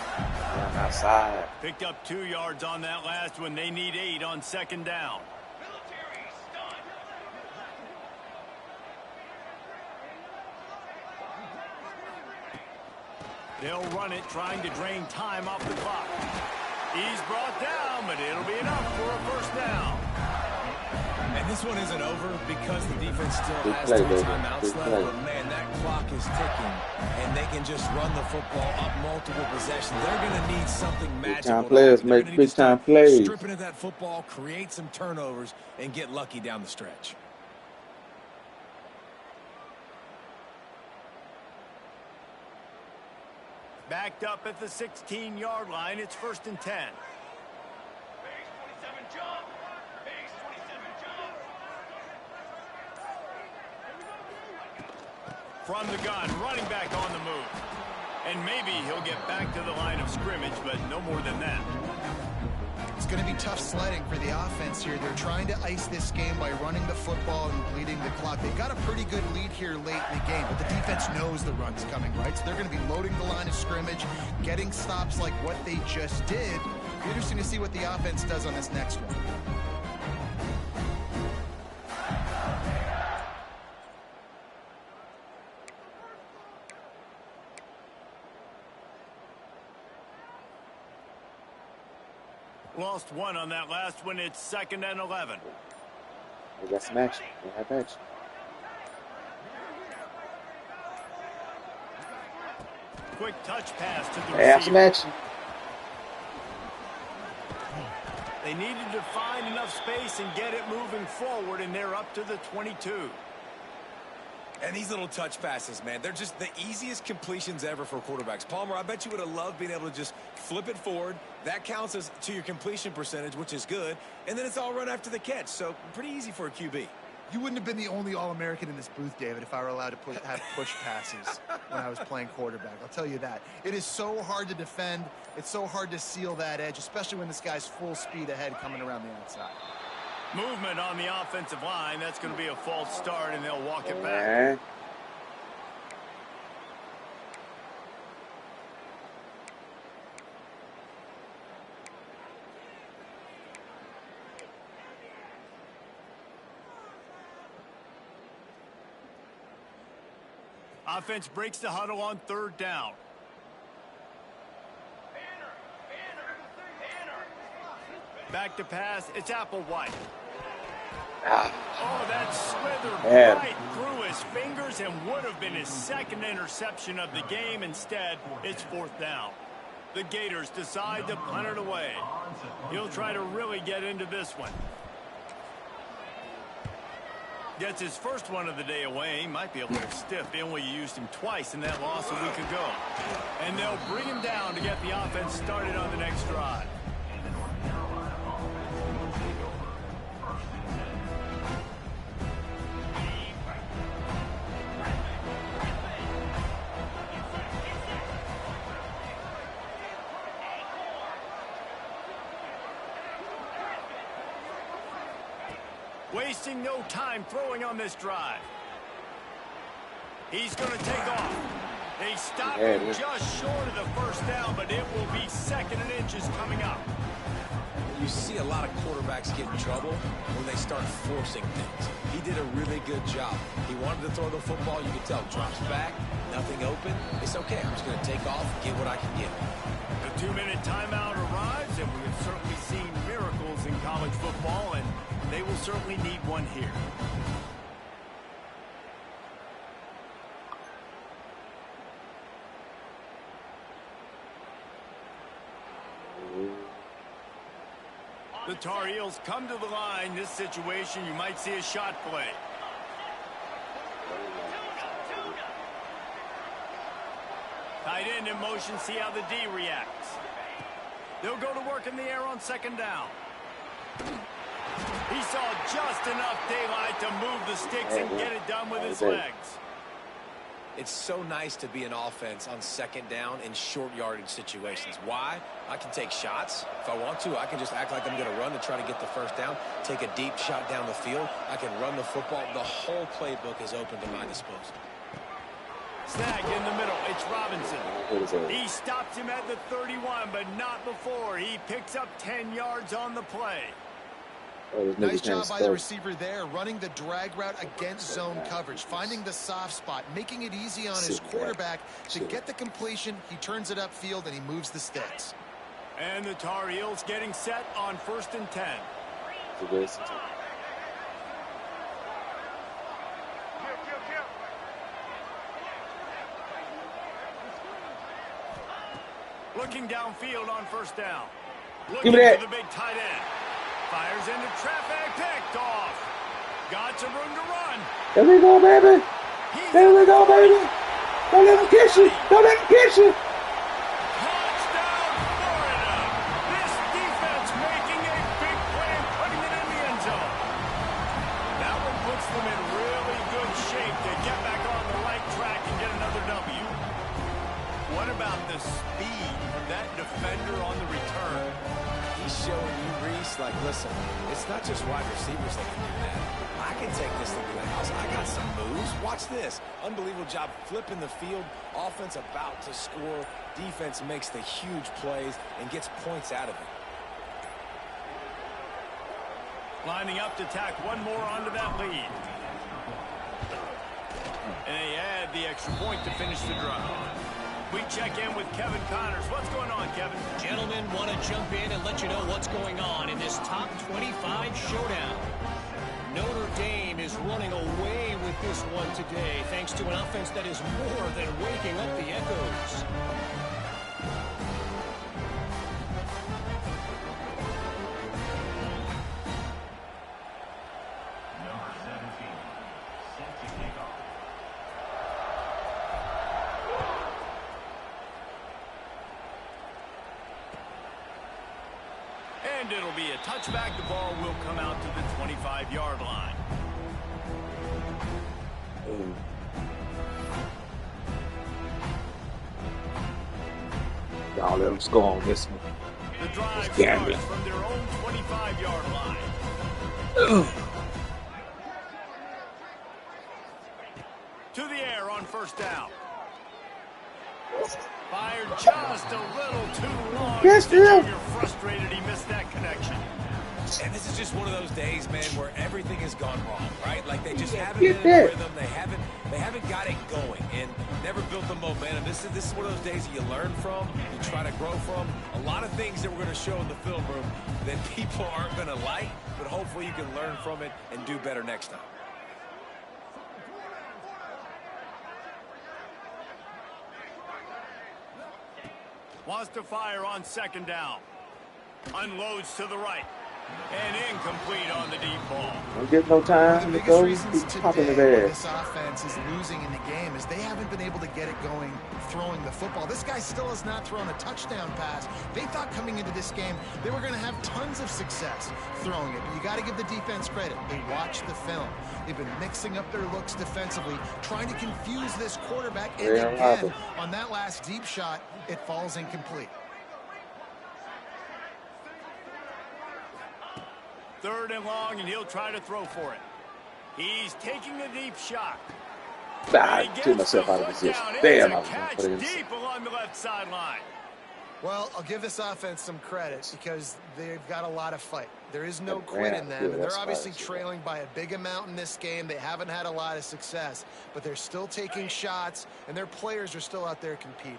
They're outside. Picked up 2 yards on that last one. They need 8 on 2nd down. They'll run it, trying to drain time off the clock. He's brought down, but it'll be enough for a first down. And this one isn't over because the defense still has 3 timeouts left. But, man, that clock is ticking, and they can just run the football up multiple possessions. They're going to need something magical. Big-time players make big-time plays. Stripping at that football, create some turnovers, and get lucky down the stretch. Backed up at the 16-yard line. It's 1st and 10. From the gun, running back on the move. And maybe he'll get back to the line of scrimmage, but no more than that. It's going to be tough sledding for the offense here. They're trying to ice this game by running the football and bleeding the clock. They've got a pretty good lead here late in the game, but the defense knows the run's coming, right? So they're going to be loading the line of scrimmage, getting stops like what they just did. It'll be interesting to see what the offense does on this next one. Lost one on that last one. It's 2nd and 11. They got some action. They have action. Quick touch pass to the They have some receiver. action. They needed to find enough space and get it moving forward, and they're up to the 22. And these little touch passes, man, they're just the easiest completions ever for quarterbacks. Palmer, I bet you would have loved being able to just flip it forward. That counts as to your completion percentage, which is good. And then it's all run after the catch. So pretty easy for a QB. You wouldn't have been the only All-American in this booth, David, if I were allowed to have push passes when I was playing quarterback. I'll tell you that. It is so hard to defend. It's so hard to seal that edge, especially when this guy's full speed ahead coming around the outside. Movement on the offensive line. That's going to be a false start, and they'll walk it back. Offense breaks the huddle on 3rd down. Back to pass. It's Applewhite. Oh, that slithered right through his fingers and would have been his 2nd interception of the game. Instead, it's 4th down. The Gators decide to punt it away. He'll try to really get into this one. Gets his first one of the day away. He might be a little stiff. Inway used him twice in that loss a week ago. And they'll bring him down to get the offense started on the next drive. Wasting no time throwing on this drive. He's going to take off. They stop him just short of the first down, but it will be 2nd and inches coming up. You see a lot of quarterbacks get in trouble when they start forcing things. He did a really good job. He wanted to throw the football. You could tell. Drops back, nothing open. It's okay. I'm just going to take off, get what I can get. The 2-minute timeout arrives, and we have certainly seen miracles in college football, and they will certainly need one here. The Tar Heels come to the line. This situation, you might see a shot play. Tight end in motion, see how the D reacts. They'll go to work in the air on 2nd down. He saw just enough daylight to move the sticks and get it done with his legs. It's so nice to be an offense on 2nd down in short yardage situations. Why? I can take shots. If I want to, I can just act like I'm going to run to try to get the first down, take a deep shot down the field. I can run the football. The whole playbook is open to my disposal. Snag in the middle. It's Robinson. He stops him at the 31, but not before. He picks up 10 yards on the play. Nice job by the receiver there, running the drag route against zone coverage, finding the soft spot, making it easy on his quarterback to get the completion. He turns it upfield, and he moves the sticks. And the Tar Heels getting set on 1st and 10. Looking downfield on 1st down. Looking for the big tight end. Fires into traffic, picked off. Got some room to run. There we go, baby. There we go, baby. Don't let him get you. Don't let him get you. Touchdown, Florida. This defense making a big play and putting it in the end zone. That one puts them in really good shape to get back on the right track and get another W. What about the speed of that defender on the return? He's showing you, Reese, like, listen, it's not just wide receivers that can do that. I can take this thing to the house. I got some moves. Watch this. Unbelievable job flipping the field. Offense about to score. Defense makes the huge plays and gets points out of it. Lining up to tack one more onto that lead. And they add the extra point to finish the drive. We check in with Kevin Connors. What's going on, Kevin? Gentlemen, want to jump in and let you know what's going on in this top 25 showdown. Notre Dame is running away with this one today, thanks to an offense that is more than waking up the echoes. And it'll be a touchback. The ball will come out to the 25-yard line. Y'all let them score on this one. The drive starts from their own 25-yard line. To the air on 1st down. Fired just a little too long. You're frustrated he missed that connection. And this is just one of those days, man, where everything has gone wrong, right? Like they just haven't been in the rhythm. They haven't got it going and never built the momentum. This is one of those days that you learn from, you try to grow from. A lot of things that we're going to show in the film room that people aren't going to like, but hopefully you can learn from it and do better next time. Wants to fire on 2nd down. Unloads to the right. And incomplete on the deep ball. Don't get no time. One of the biggest reasons today this offense is losing in the game is they haven't been able to get it going throwing the football. This guy still has not thrown a touchdown pass. They thought coming into this game they were going to have tons of success throwing it. But you got to give the defense credit. They watched the film. They've been mixing up their looks defensively, trying to confuse this quarterback. And again, on that last deep shot, it falls incomplete. 3rd and long, and he'll try to throw for it. He's taking a deep shot. I took myself out of position. Damn, I was going to put it in. Deep along the left sideline. Well, I'll give this offense some credit because they've got a lot of fight. There is no quit in them, and they're obviously trailing by a big amount in this game. They haven't had a lot of success, but they're still taking shots, and their players are still out there competing.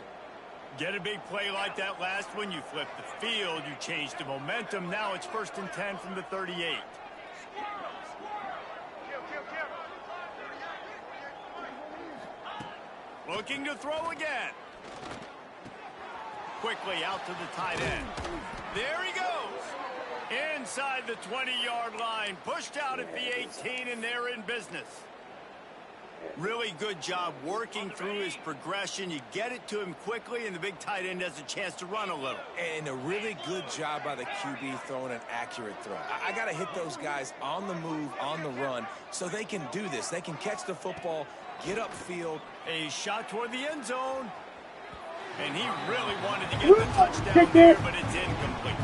Get a big play like that last one, you flip the field, you change the momentum. Now it's 1st and 10 from the 38. Looking to throw again. Quickly out to the tight end. There he goes. Inside the 20-yard line. Pushed out at the 18, and they're in business. Really good job working through his progression. You get it to him quickly, and the big tight end has a chance to run a little. And a really good job by the QB throwing an accurate throw. I got to hit those guys on the move, on the run, so they can do this. They can catch the football, get upfield. A shot toward the end zone. And he really wanted to get the touchdown there, but it's incomplete.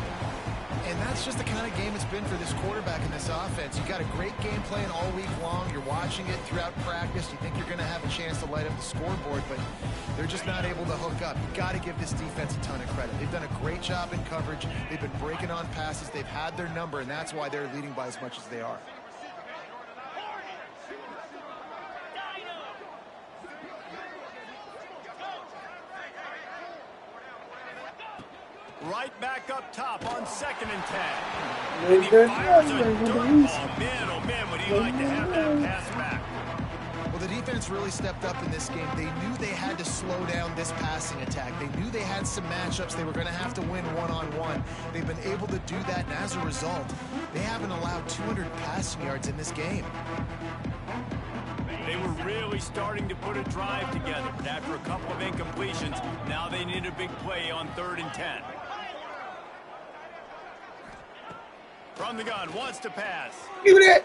And that's just the kind of game it's been for this quarterback in this offense. You got a great game plan all week long. You're watching it throughout practice. You think you're going to have a chance to light up the scoreboard, but they're just not able to hook up. You've got to give this defense a ton of credit. They've done a great job in coverage. They've been breaking on passes. They've had their number, and that's why they're leading by as much as they are. Right back up top on 2nd and 10. And he fires a dirt ball. Man, oh man, would he like to have that pass back. Well, the defense really stepped up in this game. They knew they had to slow down this passing attack. They knew they had some matchups they were going to have to win one-on-one. They've been able to do that, and as a result, they haven't allowed 200 passing yards in this game. They were really starting to put a drive together, but after a couple of incompletions, now they need a big play on 3rd and 10. From the gun, wants to pass. Give it.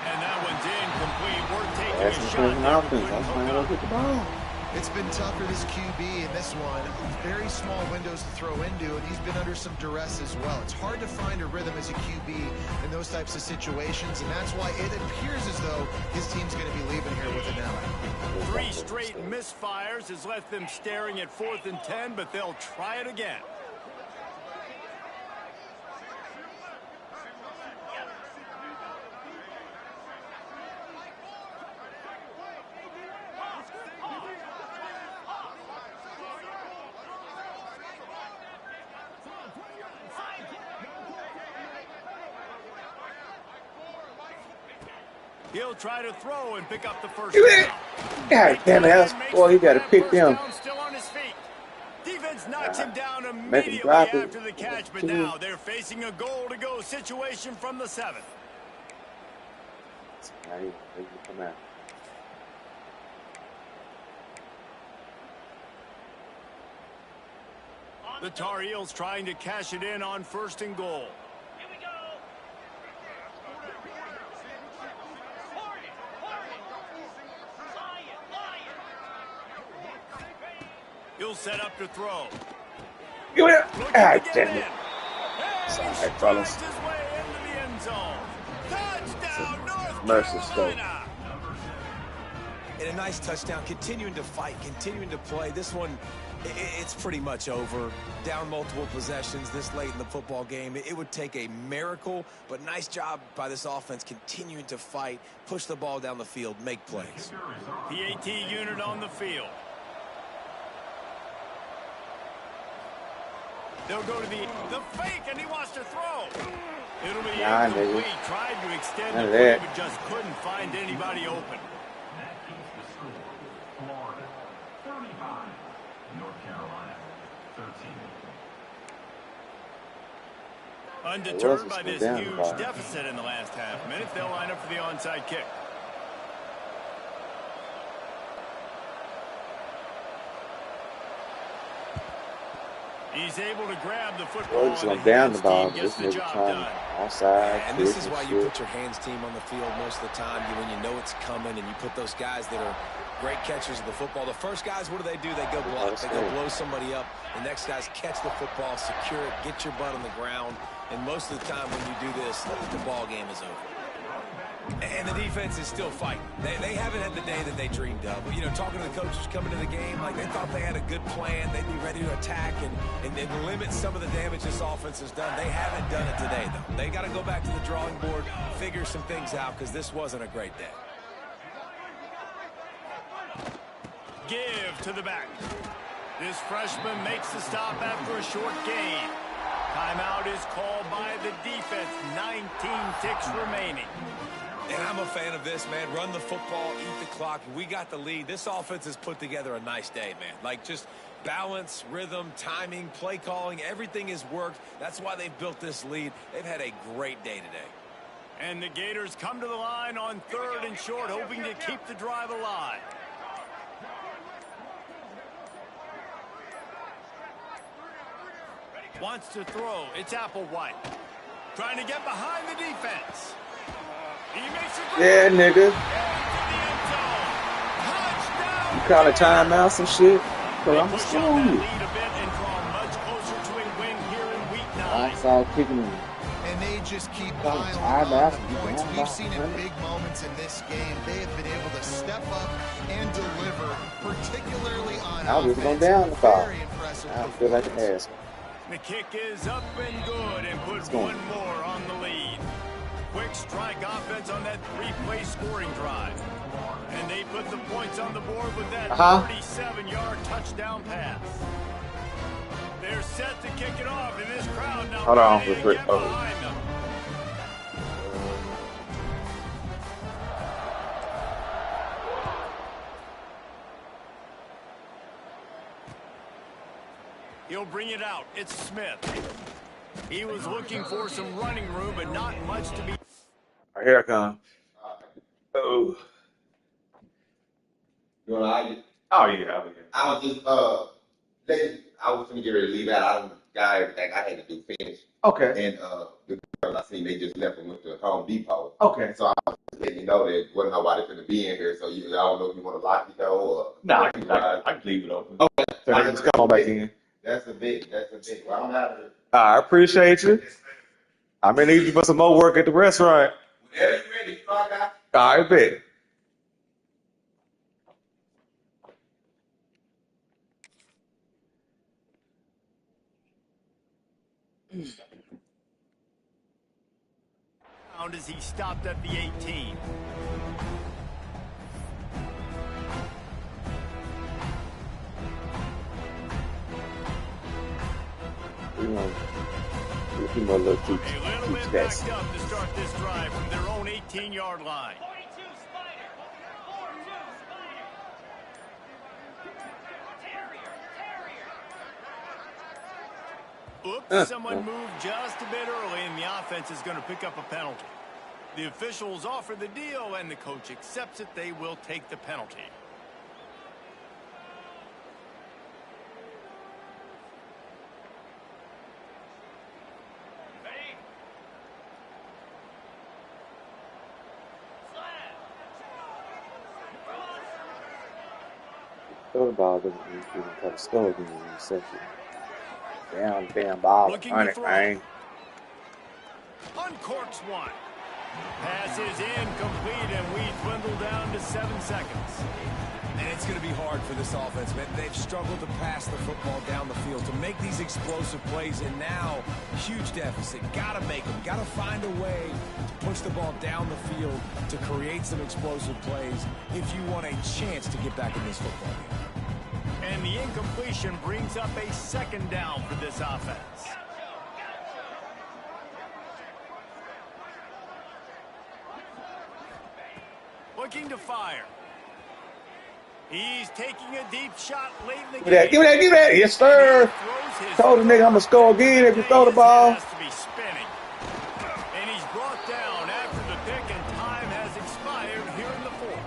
And that one's incomplete. We're taking a shot there. It's been tough for this QB in this one. Very small windows to throw into, and he's been under some duress as well. It's hard to find a rhythm as a QB in those types of situations, and that's why it appears as though his team's going to be leaving here with an L. 3 straight misfires has left them staring at 4th and 10, but they'll try it again. He'll try to throw and pick up the first down. God damn it, boy, you got to pick them. Still on his feet. Defense knocks him down immediately after the catch, but now they're facing a goal-to-go situation from the 7th. The Tar Heels trying to cash it in on 1st and goal. He'll set up to throw. Give it up. God damn it. Sorry, fellas. Mercy stroke. And a nice touchdown, continuing to fight, continuing to play. This one, it's pretty much over. Down multiple possessions this late in the football game. It would take a miracle, but nice job by this offense continuing to fight, push the ball down the field, make plays. PAT unit on the field. They'll go to the fake, and he wants to throw. It'll be incomplete. Tried to extend the play, but just couldn't find anybody open. Florida, 35. North Carolina, 13. Undeterred by this huge deficit in the last half minute, they'll line up for the onside kick. He's able to grab the football. He's going down the ball. This nigga trying outside. And this is why you put your hands team on the field most of the time. When you know it's coming, and you put those guys that are great catchers of the football. The first guys, what do? They go block. They go blow somebody up. The next guys catch the football, secure it, get your butt on the ground. And most of the time when you do this, the ball game is over. And the defense is still fighting. They haven't had the day that they dreamed of. But, you know, talking to the coaches coming to the game, like they thought they had a good plan. They'd be ready to attack and limit some of the damage this offense has done. They haven't done it today, though. They got to go back to the drawing board, figure some things out, because this wasn't a great day. Give to the back. This freshman makes the stop after a short gain. Timeout is called by the defense. 19 ticks remaining. And I'm a fan of this, man. Run the football, eat the clock. We got the lead. This offense has put together a nice day, man. Like, just balance, rhythm, timing, play calling, everything has worked. That's why they've built this lead. They've had a great day today. And the Gators come to the line on 3rd and short, hoping to keep the drive alive. Wants to throw. It's Applewhite. Trying to get behind the defense. He makes it. Yeah, nigga. You call a timeout some shit? Cause I'm still on you. Lead a bit and draw much closer to a win here in week 9. saw kicking him. And they just keep I'm piling tired on now. the points. We've seen in big moments in this game, they have been able to step up and deliver, particularly on I was going offense. down the ball. Very impressive I feel like an performance. ass. The kick is up and good and put one more on the lead. Quick strike offense on that three-play scoring drive. And they put the points on the board with that 37-yard touchdown pass. They're set to kick it off, and this crowd now Hold on, ready to quick. get behind them. He'll bring it out. It's Smith. He was looking for some running room, but not much to be. Here I come. Oh. You know, Oh yeah. I was just I was gonna get ready to leave out. I got everything I had to do finish. Okay. And the girls I seen, they just left and went to Home Depot. Okay. So I was just letting you know that wasn't nobody gonna be in here. So I don't know if you want to lock the door or. No, I can leave it open. Okay. So they can just come on back in. That's a big. Well, I'm out of here. I appreciate you. I'm gonna need you for some more work at the restaurant. Whenever you're ready, you know I got. All right, bet. As he stopped at the 18. A little A little bit backed up to start this drive from their own 18-yard line. Oops, someone moved just a bit early, and the offense is going to pick up a penalty. The officials offer the deal, and the coach accepts it. They will take the penalty. Throw the ball doesn't mean you can cut a skull in the reception. Damn ball. Looking On to it, throw. man. Uncorks one. Pass is incomplete, and we dwindle down to 7 seconds. And it's going to be hard for this offense, man. They've struggled to pass the football down the field, to make these explosive plays, and now, huge deficit. Got to make them. Got to find a way to push the ball down the field to create some explosive plays if you want a chance to get back in this football game. And the incompletion brings up a second down for this offense. Looking to fire. He's taking a deep shot late in the game. Give me that. Yes, sir. Told the nigga I'm going to score again if you throw the ball. Has to be spinning. And he's brought down after the pick, and time has expired here in the fourth.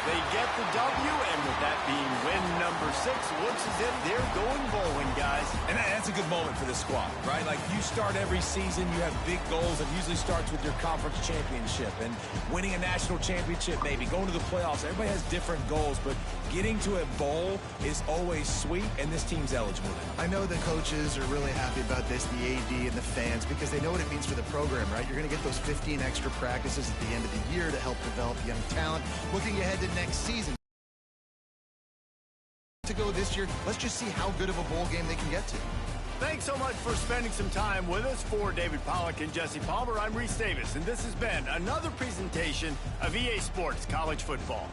They get the W, and with that being win number 6, looks as if they're going bowling, guys. And that's a good moment for this squad, right? Like, you start every season, you have big goals. It usually starts with your conference championship and winning a national championship, maybe going to the playoffs. Everybody has different goals, but getting to a bowl is always sweet, and this team's eligible now. I know the coaches are really happy about this, the AD and the fans, because they know what it means for the program, right? You're going to get those 15 extra practices at the end of the year to help develop young talent. Looking ahead to next season to go this year, let's just see how good of a bowl game they can get to. Thanks so much for spending some time with us. For David Pollack and Jesse Palmer, I'm Reese Davis, and this has been another presentation of EA Sports College Football.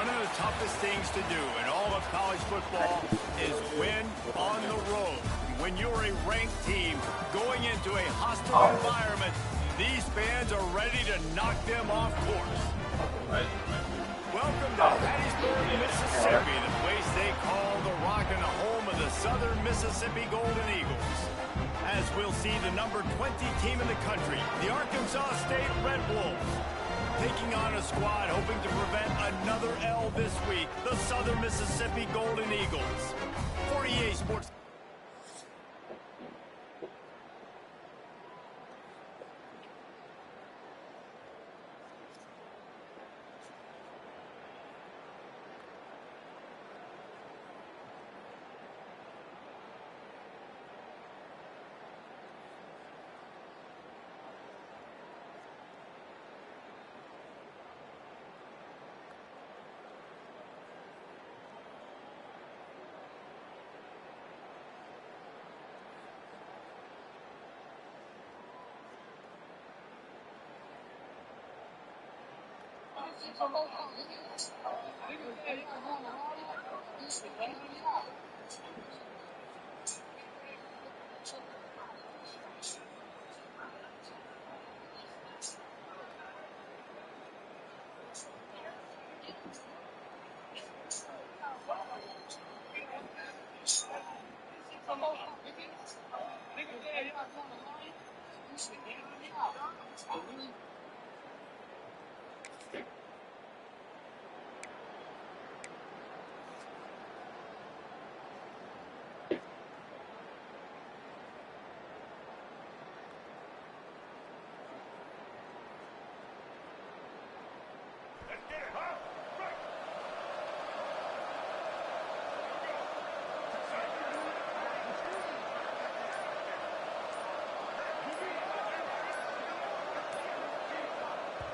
One of the toughest things to do in all of college football is win on the road. When you're a ranked team going into a hostile environment, these fans are ready to knock them off course. Welcome to Hattiesburg, Mississippi, the place they call the Rock and the home of the Southern Mississippi Golden Eagles. As we'll see the number 20 team in the country, the Arkansas State Red Wolves, taking on a squad hoping to prevent another L this week, the Southern Mississippi Golden Eagles. For EA Sports.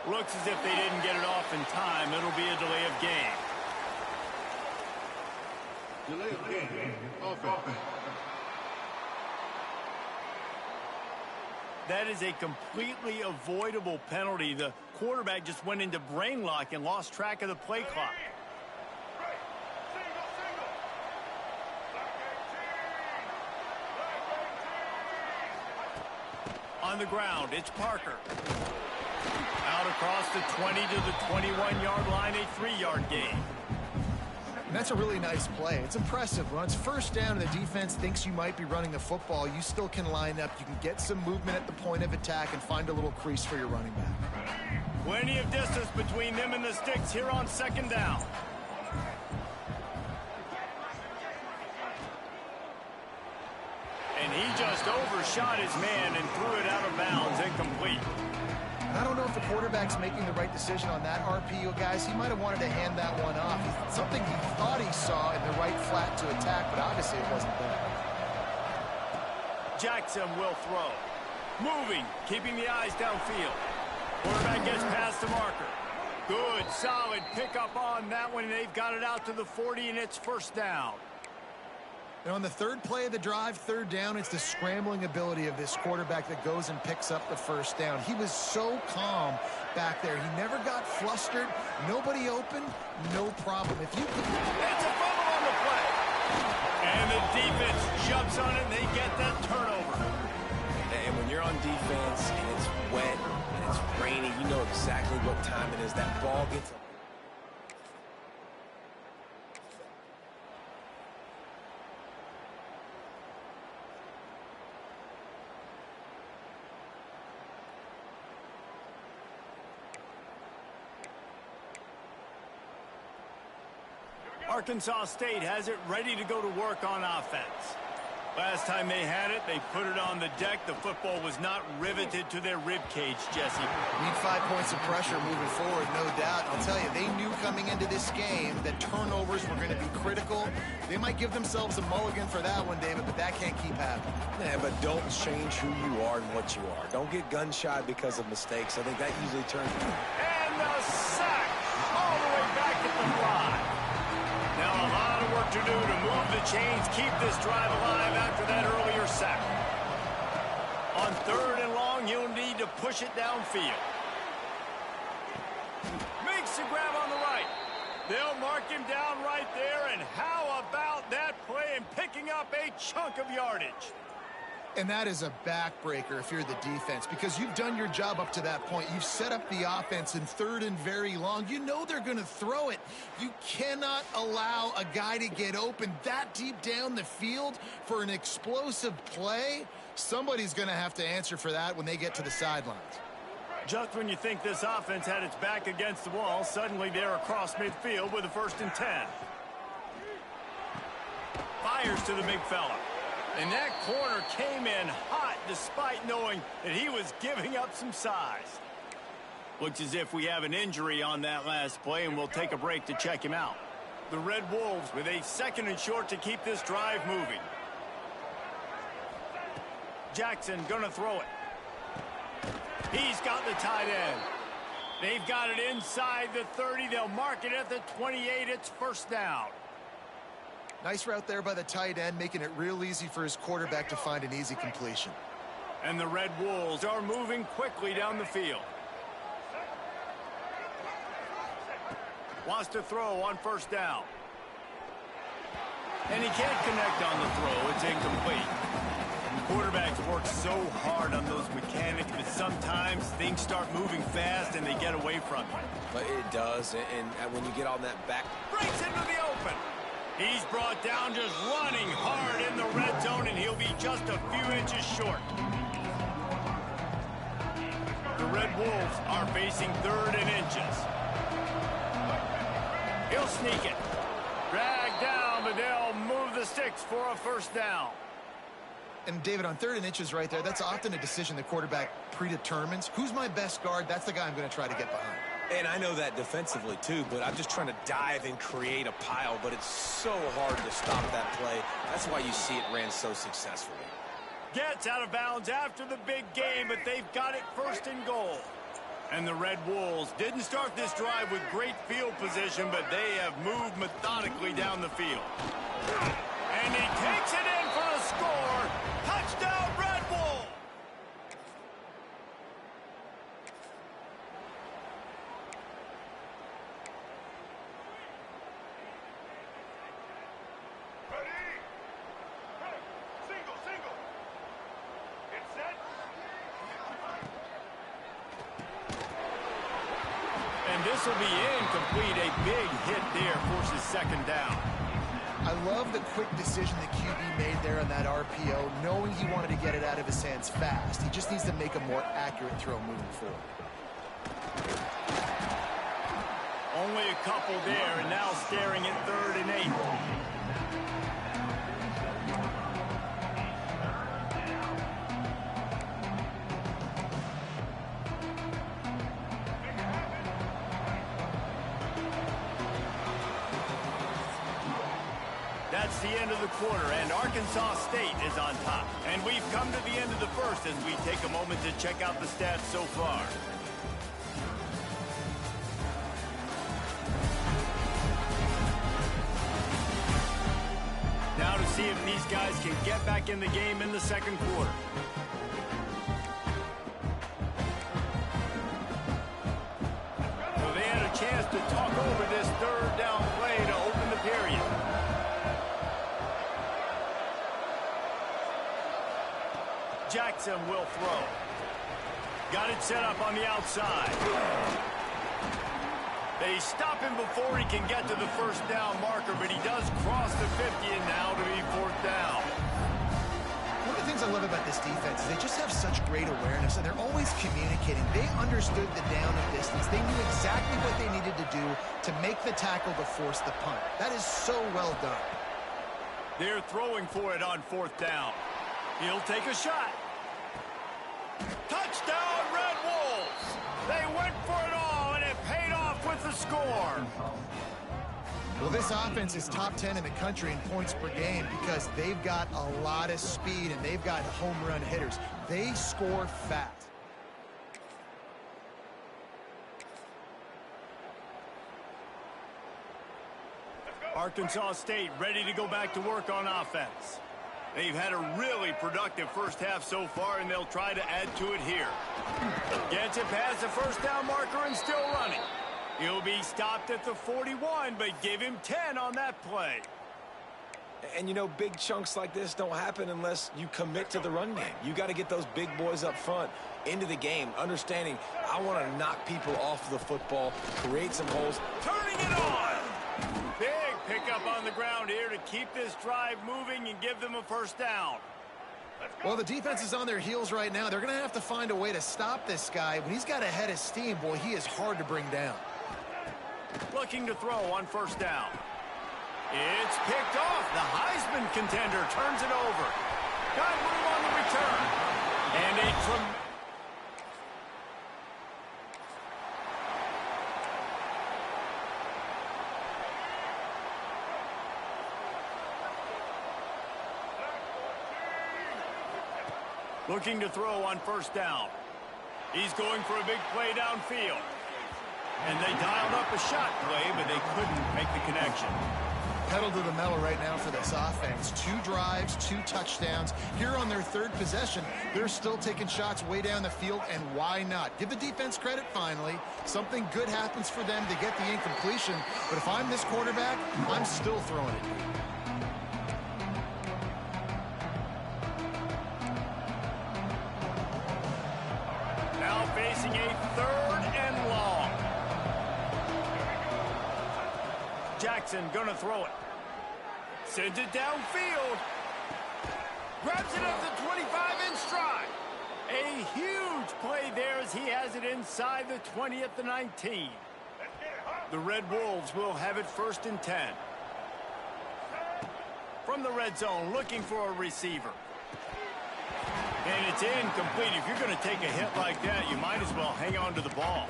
Looks as if they didn't get it off in time. It'll be a delay of game. Delay of game. Offense. That is a completely avoidable penalty. The quarterback just went into brain lock and lost track of the play clock. On the ground, it's Parker. Out across the 20 to the 21-yard line, a 3-yard gain. And that's a really nice play. It's impressive. When it's first down and the defense thinks you might be running the football, you still can line up. You can get some movement at the point of attack and find a little crease for your running back. Plenty of distance between them and the sticks here on second down. And he just overshot his man and threw it out of bounds, incomplete. I don't know if the quarterback's making the right decision on that RPO, guys. He might have wanted to hand that one off. Something he thought he saw in the right flat to attack, but obviously it wasn't there. Jackson will throw. Moving, keeping the eyes downfield. Quarterback gets past the marker. Good, solid pickup on that one. They've got it out to the 40, and it's first down. And on the third play of the drive, third down, it's the scrambling ability of this quarterback that goes and picks up the first down. He was so calm back there. He never got flustered. Nobody open, no problem. If you could... It's a fumble on the play. And the defense jumps on it, and they get that turnover. And when you're on defense and it's wet and it's rainy, you know exactly what time it is. That ball gets... Arkansas State has it ready to go to work on offense. Last time they had it, they put it on the deck. The football was not riveted to their rib cage, Jesse. Need 5 points of pressure moving forward, no doubt. I'll tell you, they knew coming into this game that turnovers were going to be critical. They might give themselves a mulligan for that one, David, but that can't keep happening. Yeah, but don't change who you are and what you are. Don't get gun-shy because of mistakes. I think that usually turns... And the sack all the way back at the line. Now a lot of work to do to move the chains, keep this drive alive after that earlier sack. On third and long, you'll need to push it downfield. Makes the grab on the right. They'll mark him down right there, and how about that play and picking up a chunk of yardage? And that is a backbreaker if you're the defense, because you've done your job up to that point. You've set up the offense in third and very long. You know they're going to throw it. You cannot allow a guy to get open that deep down the field for an explosive play. Somebody's going to have to answer for that when they get to the sidelines. Just when you think this offense had its back against the wall, suddenly they're across midfield with a 1st and 10. Fires to the big fella. And that corner came in hot despite knowing that he was giving up some size. Looks as if we have an injury on that last play, and we'll take a break to check him out. The Red Wolves with a 2nd and short to keep this drive moving. Jackson gonna throw it. He's got the tight end. They've got it inside the 30. They'll mark it at the 28. It's first down. Nice route there by the tight end, making it real easy for his quarterback to find an easy completion. And the Red Wolves are moving quickly down the field. wants to throw on first down. And he can't connect on the throw. It's incomplete. Quarterbacks work so hard on those mechanics, but sometimes things start moving fast and they get away from you. But it does, and when you get on that back... Breaks into the open. He's brought down just running hard in the red zone, and he'll be just a few inches short. The Red Wolves are facing 3rd and inches. He'll sneak it. Drag down, but they'll move the sticks for a first down. And David, on 3rd and inches right there, that's often a decision the quarterback predetermines. Who's my best guard? That's the guy I'm going to try to get behind. And I know that defensively, too, but I'm just trying to dive and create a pile, but it's so hard to stop that play. That's why you see it ran so successfully. Gets out of bounds after the big game, but they've got it 1st and goal. And the Red Wolves didn't start this drive with great field position, but they have moved methodically down the field. And he takes it in for the score. Touchdown, Red Wolves! And this will be incomplete. A big hit there forces 2nd down. I love the quick decision the QB made there on that RPO, knowing he wanted to get it out of his hands fast. He just needs to make a more accurate throw moving forward. Only a couple there, and now staring at 3rd and 8. That's the end of the quarter, and Arkansas State is on top. And we've come to the end of the first as we take a moment to check out the stats so far. Now to see if these guys can get back in the game in the 2nd quarter. So they had a chance to talk over this 3rd down play to open the period. Jackson will throw. Got it set up on the outside. They stop him before he can get to the 1st down marker, but he does cross the 50, and now to be 4th down. One of the things I love about this defense is they just have such great awareness, and they're always communicating. They understood the down and distance. They knew exactly what they needed to do to make the tackle to force the punt. That is so well done. They're throwing for it on 4th down. He'll take a shot. Touchdown, Red Wolves! They went for it all, and it paid off with the score. Well, this offense is top 10 in the country in points per game because they've got a lot of speed and they've got home run hitters. They score fast. Arkansas State ready to go back to work on offense. They've had a really productive first half so far, and they'll try to add to it here. Gets it past the 1st down marker and still running. He'll be stopped at the 41, but give him 10 on that play. And, you know, big chunks like this don't happen unless you commit to the run game. You got to get those big boys up front into the game, understanding I want to knock people off the football, create some holes. Turning it on! Big pickup on the ground here to keep this drive moving and give them a 1st down. Well, the defense is on their heels right now. They're going to have to find a way to stop this guy. When he's got a head of steam, boy, he is hard to bring down. Looking to throw on 1st down. It's picked off. The Heisman contender turns it over. Got room on the return. And a looking to throw on 1st down. He's going for a big play downfield. And they dialed up a shot play, but they couldn't make the connection. pedal to the metal right now for this offense. 2 drives, 2 touchdowns. Here on their 3rd possession, they're still taking shots way down the field, and why not? Give the defense credit finally. Something good happens for them to get the incompletion, but if I'm this quarterback, I'm still throwing it. Now facing a 3rd and long. Jackson gonna throw it. Sends it downfield. Grabs it up the 25 in stride. A huge play there as he has it inside the 20 at the 19. The Red Wolves will have it 1st and 10. From the red zone, looking for a receiver. And it's incomplete. If you're going to take a hit like that, you might as well hang on to the ball.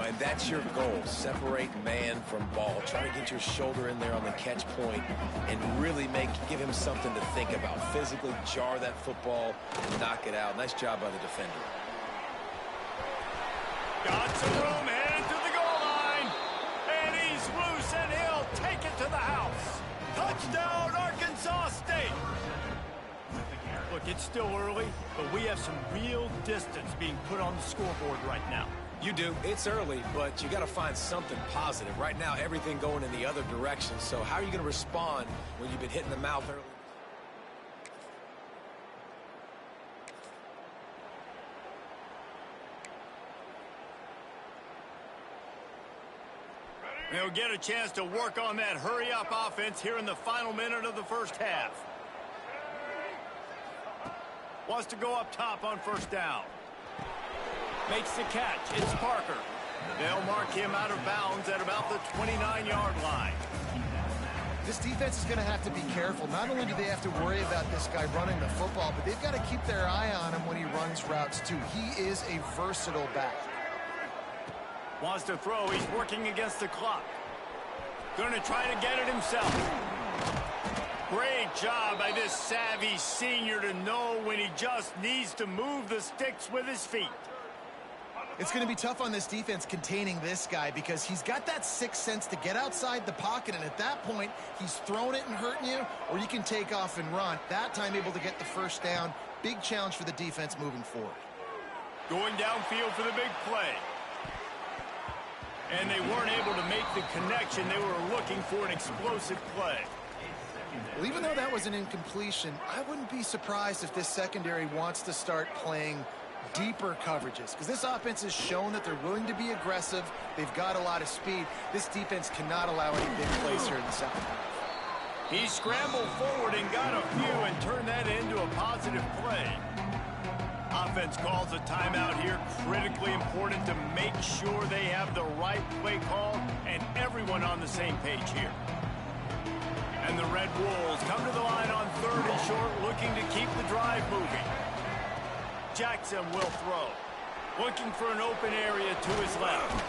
And that's your goal. Separate man from ball. Try to get your shoulder in there on the catch point and really give him something to think about. Physically jar that football and knock it out. Nice job by the defender. Got some room, headed to the goal line. And he's loose, and he'll take it to the house. Touchdown, Arkansas State. Look, it's still early, but we have some real distance being put on the scoreboard right now. You do. It's early, but you got to find something positive. Right now, everything going in the other direction. So how are you going to respond when you've been hit in the mouth early? They'll get a chance to work on that hurry-up offense here in the final minute of the 1st half. Wants to go up top on 1st down. Makes the catch. It's Parker. They'll mark him out of bounds at about the 29-yard line. This defense is going to have to be careful. Not only do they have to worry about this guy running the football, but they've got to keep their eye on him when he runs routes, too. He is a versatile back. Wants to throw. He's working against the clock. Going to try to get it himself. Great job by this savvy senior to know when he just needs to move the sticks with his feet. It's going to be tough on this defense containing this guy because he's got that 6th sense to get outside the pocket, and at that point, he's throwing it and hurting you, or you can take off and run. That time able to get the 1st down. Big challenge for the defense moving forward. Going downfield for the big play. And they weren't able to make the connection. They were looking for an explosive play. Well, even though that was an incompletion, I wouldn't be surprised if this secondary wants to start playing deeper coverages, because this offense has shown that they're willing to be aggressive. They've got a lot of speed. This defense cannot allow any big plays here in the 2nd half. He scrambled forward and got a few and turned that into a positive play. Offense calls a timeout here. Critically important to make sure they have the right play call and everyone on the same page here. And the Red Wolves come to the line on 3rd and short, looking to keep the drive moving. Jackson will throw. Looking for an open area to his left.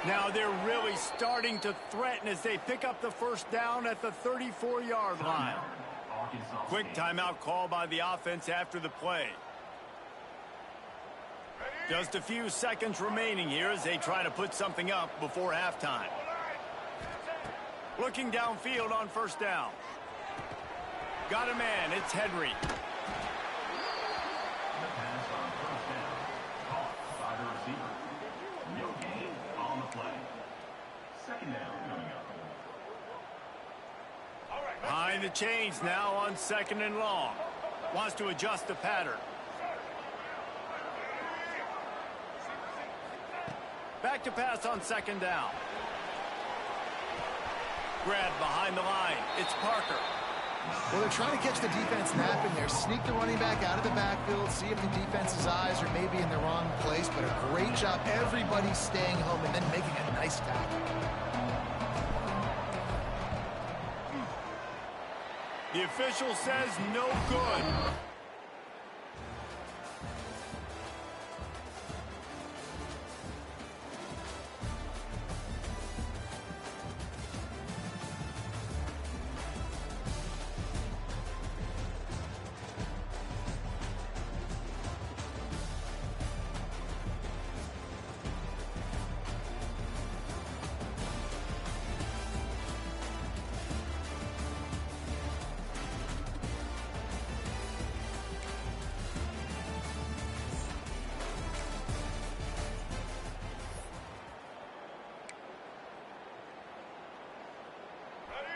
Now they're really starting to threaten as they pick up the 1st down at the 34-yard line. Quick timeout call by the offense after the play. Just a few seconds remaining here as they try to put something up before halftime. Looking downfield on 1st down. Got a man. It's Henry. Behind the chains now on 2nd and long. Wants to adjust the pattern. Back to pass on 2nd down. Grabbed behind the line. It's Parker. Well, they're trying to catch the defense napping there. Sneak the running back out of the backfield, see if the defense's eyes are maybe in the wrong place, but a great job. Everybody's staying home and then making a nice tackle. The official says no good.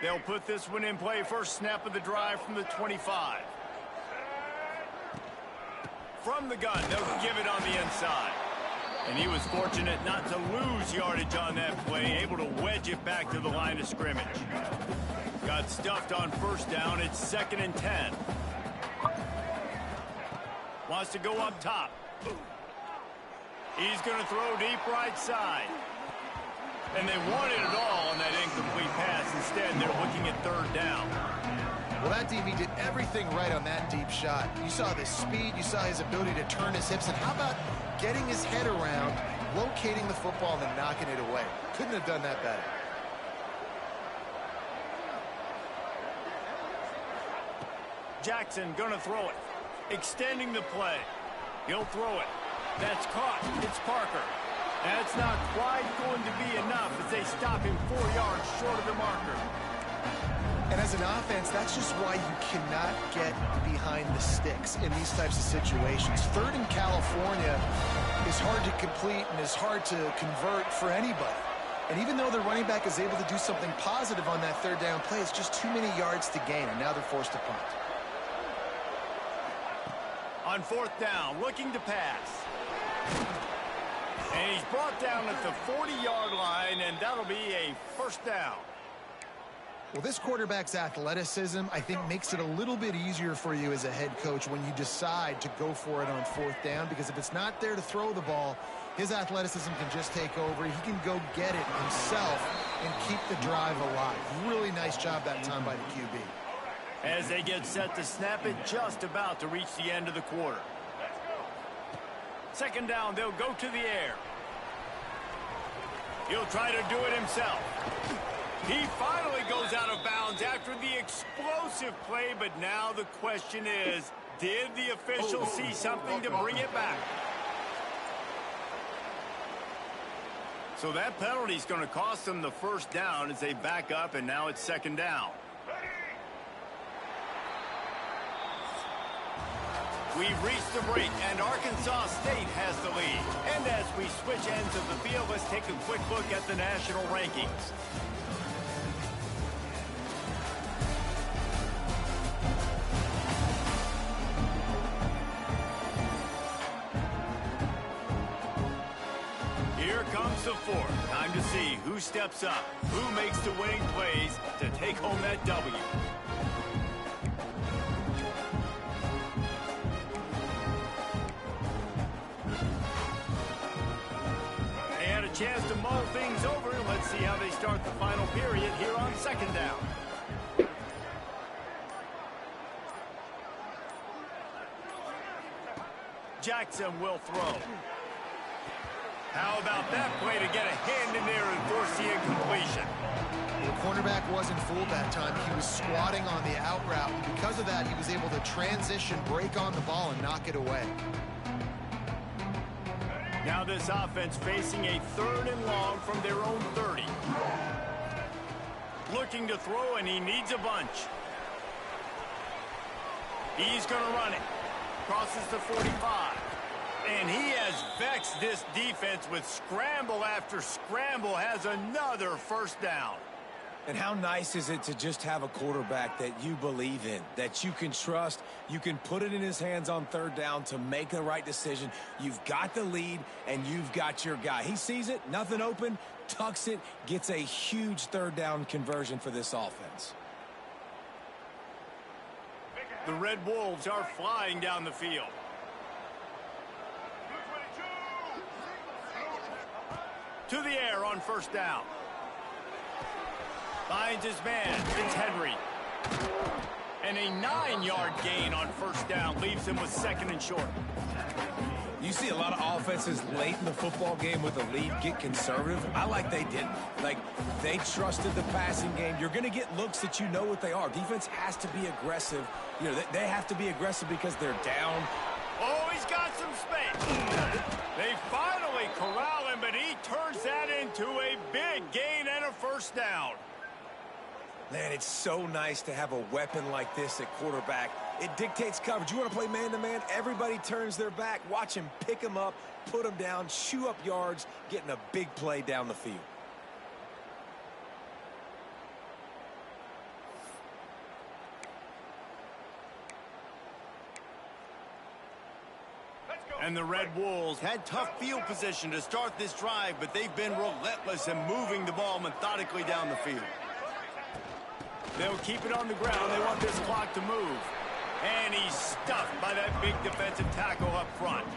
They'll put this one in play first snap of the drive from the 25. From the gun, they'll give it on the inside. And he was fortunate not to lose yardage on that play, able to wedge it back to the line of scrimmage. Got stuffed on first down. It's 2nd and 10. Wants to go up top. He's going to throw deep right side. And they wanted it all on that incomplete pass. Instead, they're looking at 3rd down. Well, that DB did everything right on that deep shot. You saw the speed, you saw his ability to turn his hips, and how about getting his head around, locating the football, and then knocking it away? Couldn't have done that better. Jackson gonna throw it. Extending the play. He'll throw it. That's caught. It's Parker. That's not quite going to be enough as they stop him 4 yards short of the marker. And as an offense, that's just why you cannot get behind the sticks in these types of situations. 3rd in California is hard to complete and is hard to convert for anybody. And even though the running back is able to do something positive on that 3rd down play, it's just too many yards to gain, and now they're forced to punt. On 4th down, looking to pass. And he's brought down at the 40-yard line, and that'll be a 1st down. Well, this quarterback's athleticism, I think, makes it a little bit easier for you as a head coach when you decide to go for it on 4th down, because if it's not there to throw the ball, his athleticism can just take over. He can go get it himself and keep the drive alive. Really nice job that time by the QB. As they get set to snap it, just about to reach the end of the quarter. 2nd down, they'll go to the air. He'll try to do it himself. He finally goes out of bounds after the explosive play, but now the question is, did the official see something to bring it back? So that penalty is going to cost them the 1st down as they back up, and now it's 2nd down. We've reached the break, and Arkansas State has the lead. And as we switch ends of the field, let's take a quick look at the national rankings. Here comes the 4th. Time to see who steps up, who makes the winning plays to take home that W. Chance to mull things over. Let's see how they start the final period here on 2nd down. Jackson will throw. How about that play to get a hand in there and force the incompletion? The cornerback wasn't fooled that time. He was squatting on the out route, and because of that, he was able to transition, break on the ball, and knock it away. Now this offense facing a 3rd and long from their own 30. Looking to throw, and he needs a bunch. He's going to run it. Crosses the 45. And he has vexed this defense with scramble after scramble, has another 1st down. And how nice is it to just have a quarterback that you believe in, that you can trust, you can put it in his hands on 3rd down to make the right decision. You've got the lead, and you've got your guy. He sees it, nothing open, tucks it, gets a huge 3rd down conversion for this offense. The Red Wolves are flying down the field. To the air on 1st down. Finds his man. It's Henry. And a 9-yard gain on 1st down leaves him with 2nd and short. You see a lot of offenses late in the football game with a lead get conservative. I like they didn't. Like, they trusted the passing game. You're going to get looks that you know what they are. Defense has to be aggressive. You know, they have to be aggressive because they're down. Oh, he's got some space. They finally corral him, but he turns that into a big gain and a 1st down. Man, it's so nice to have a weapon like this at quarterback. It dictates coverage. You want to play man-to-man? Everybody turns their back. Watch him pick him up, put him down, chew up yards, getting a big play down the field. And the Red Wolves had tough field position to start this drive, but they've been relentless in moving the ball methodically down the field. They'll keep it on the ground. They want this clock to move. And he's stuffed by that big defensive tackle up front.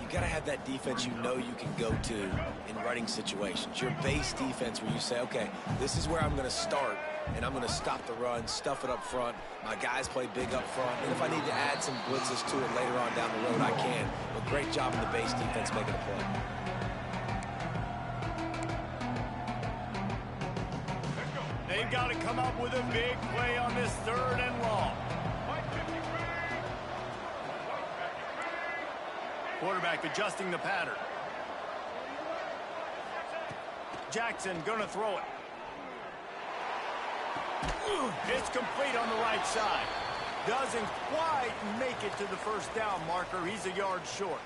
You got to have that defense you know you can go to in running situations. Your base defense where you say, okay, this is where I'm going to start, and I'm going to stop the run, stuff it up front. My guys play big up front, and if I need to add some blitzes to it later on down the road, I can. But great job in the base defense making a play. They've got to come up with a big play on this 3rd and long. Quarterback adjusting the pattern. Jackson gonna throw it. It's complete on the right side. Doesn't quite make it to the first down marker. He's a yard short.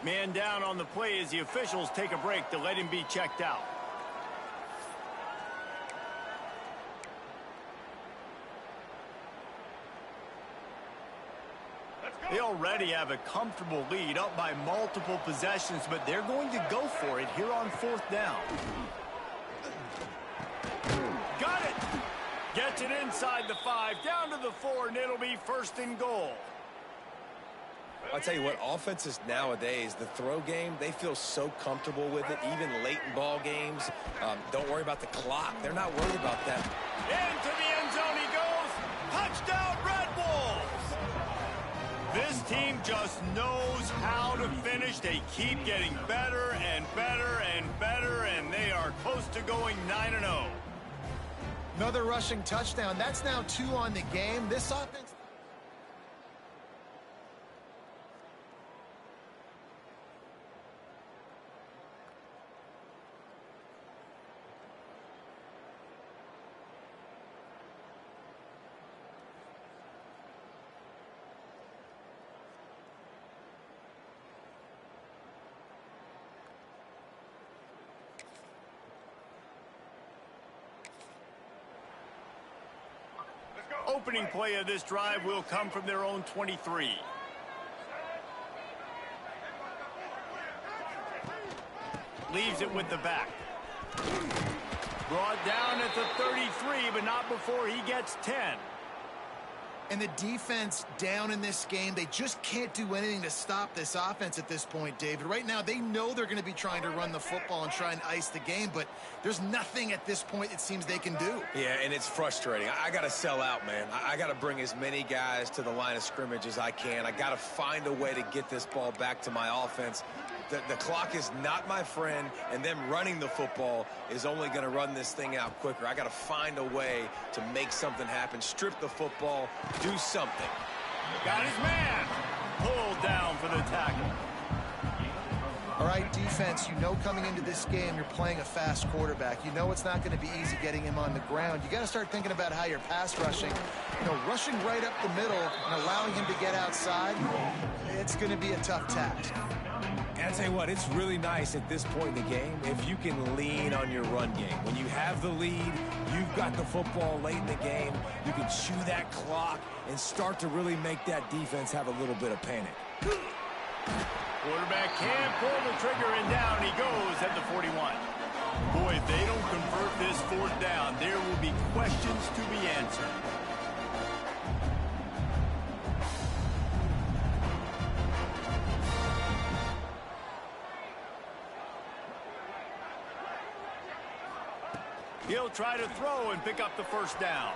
Man down on the play as the officials take a break to let him be checked out. They already have a comfortable lead, up by multiple possessions, but they're going to go for it here on 4th down. Got it! Gets it inside the 5, down to the 4, and it'll be 1st and goal. I'll tell you what, offenses nowadays, the throw game, they feel so comfortable with it, even late in ball games. Don't worry about the clock. They're not worried about that. Into the end zone he goes. Touchdown, Red Wolves! This team just knows how to finish. They keep getting better and better and better, and they are close to going 9-0. Another rushing touchdown. That's now 2 on the game. This offense... Opening play of this drive will come from their own 23. Leaves it with the back. Brought down at the 33, but not before he gets 10. And the defense down in this game, they just can't do anything to stop this offense at this point, David. Right now, they know they're going to be trying to run the football and try and ice the game, but there's nothing at this point it seems they can do. Yeah, and it's frustrating. I got to sell out, man. I got to bring as many guys to the line of scrimmage as I can. I got to find a way to get this ball back to my offense. The clock is not my friend, and them running the football is only going to run this thing out quicker. I got to find a way to make something happen, strip the football, do something. Got his man. Pulled down for the tackle. All right, defense, you know coming into this game you're playing a fast quarterback. You know it's not going to be easy getting him on the ground. You got to start thinking about how you're pass rushing. Rushing right up the middle and allowing him to get outside, it's going to be a tough task. And I tell you what, it's really nice at this point in the game if you can lean on your run game. When you have the lead, you've got the football late in the game, you can chew that clock and start to really make that defense have a little bit of panic. Quarterback can't pull the trigger, and down he goes at the 41. Boy, if they don't convert this 4th down, there will be questions to be answered. He'll try to throw and pick up the 1st down.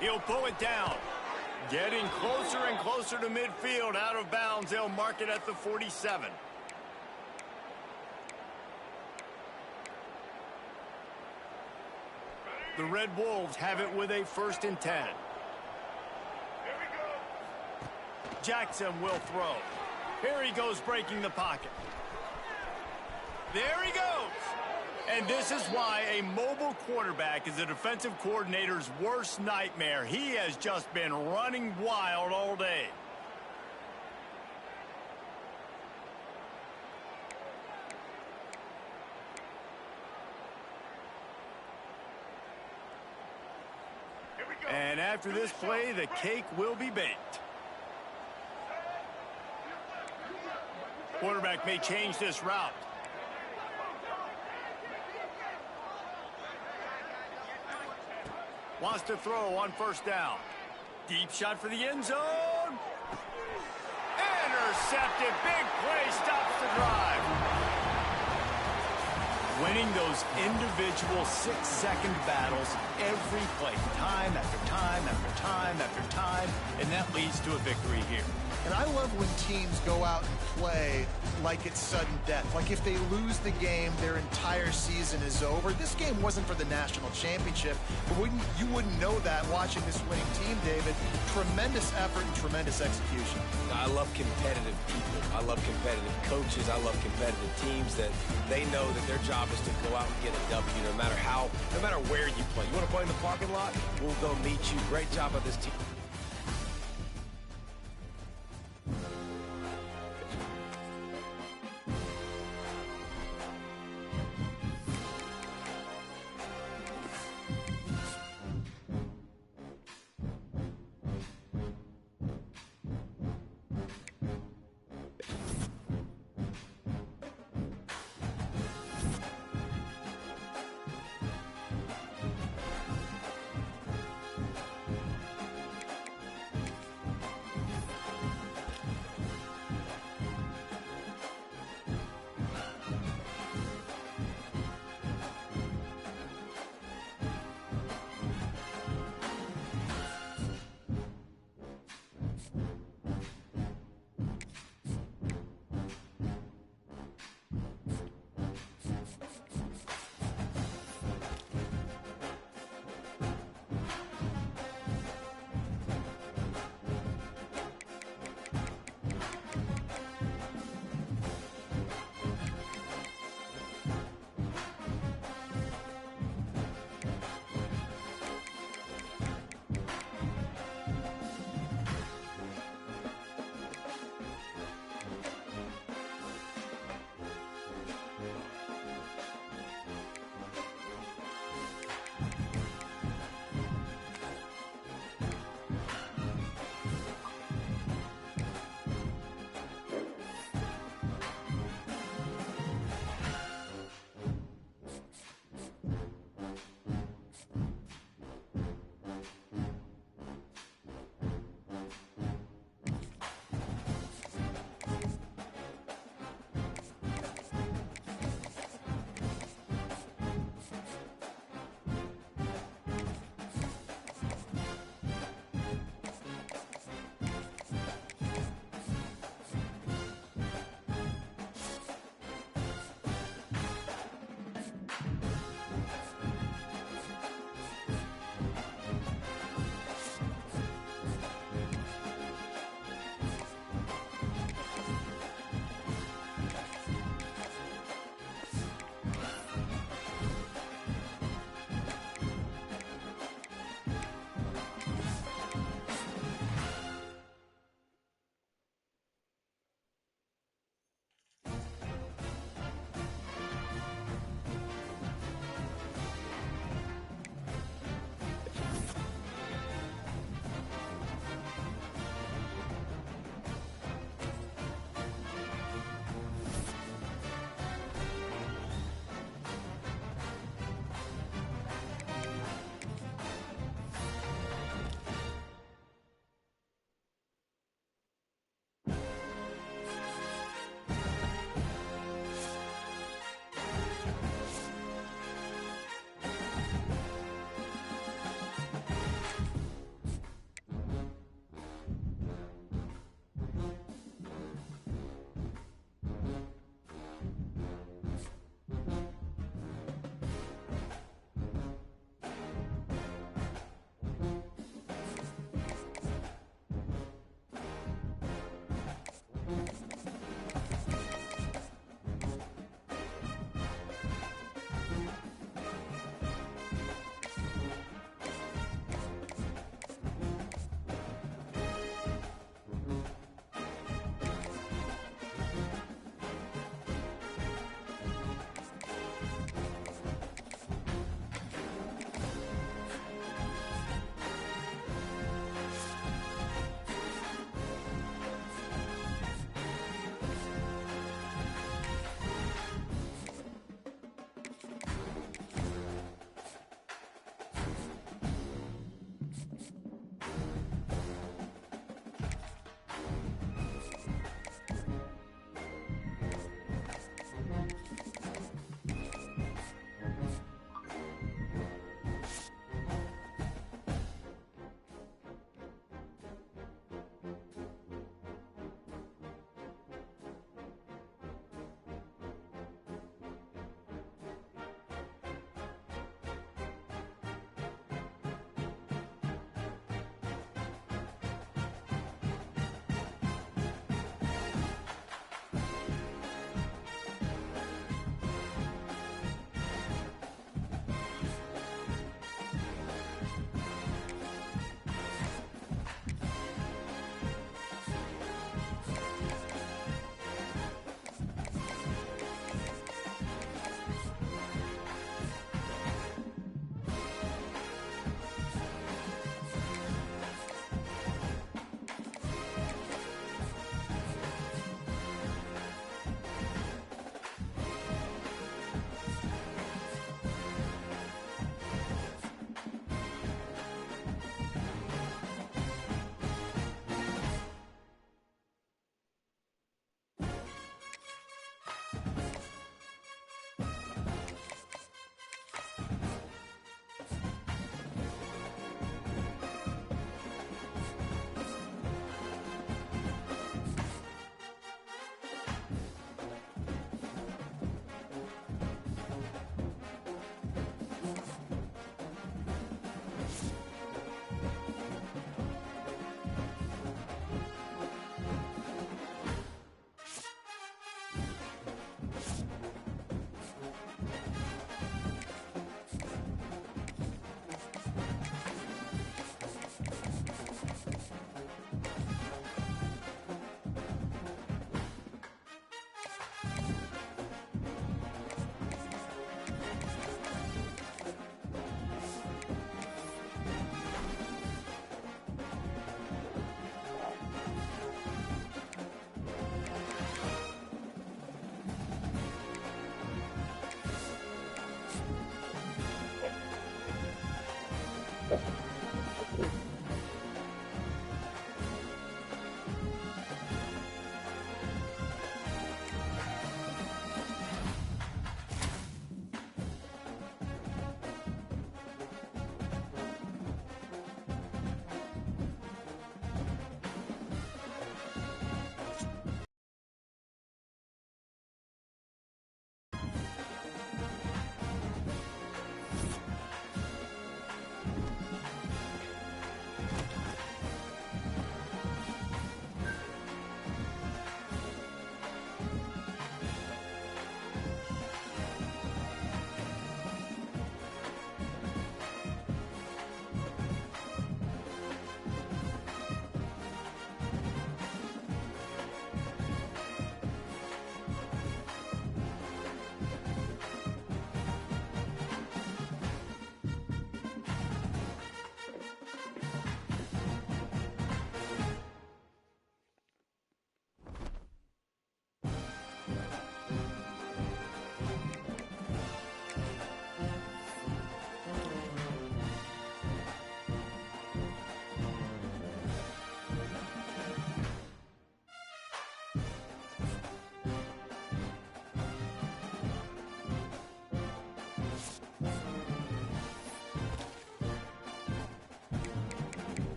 He'll pull it down. Getting closer and closer to midfield, out of bounds. They'll mark it at the 47. The Red Wolves have it with a 1st and 10. Jackson will throw. Here he goes, breaking the pocket. There he goes. And this is why a mobile quarterback is a defensive coordinator's worst nightmare. He has just been running wild all day. And after this play, the cake will be baked. Quarterback may change this route. Wants to throw on first down. Deep shot for the end zone. Intercepted. Big play stops the drive. Winning those individual 6-second battles every play, time after time after time after time, and that leads to a victory here. And I love when teams go out and play like it's sudden death. Like if they lose the game, their entire season is over. This game wasn't for the national championship, but you wouldn't know that watching this winning team, David. Tremendous effort and tremendous execution. I love competitive people. I love competitive coaches. I love competitive teams that they know that their job is to go out and get a W no matter where you play. You want to play in the parking lot? We'll go meet you. Great job of this team.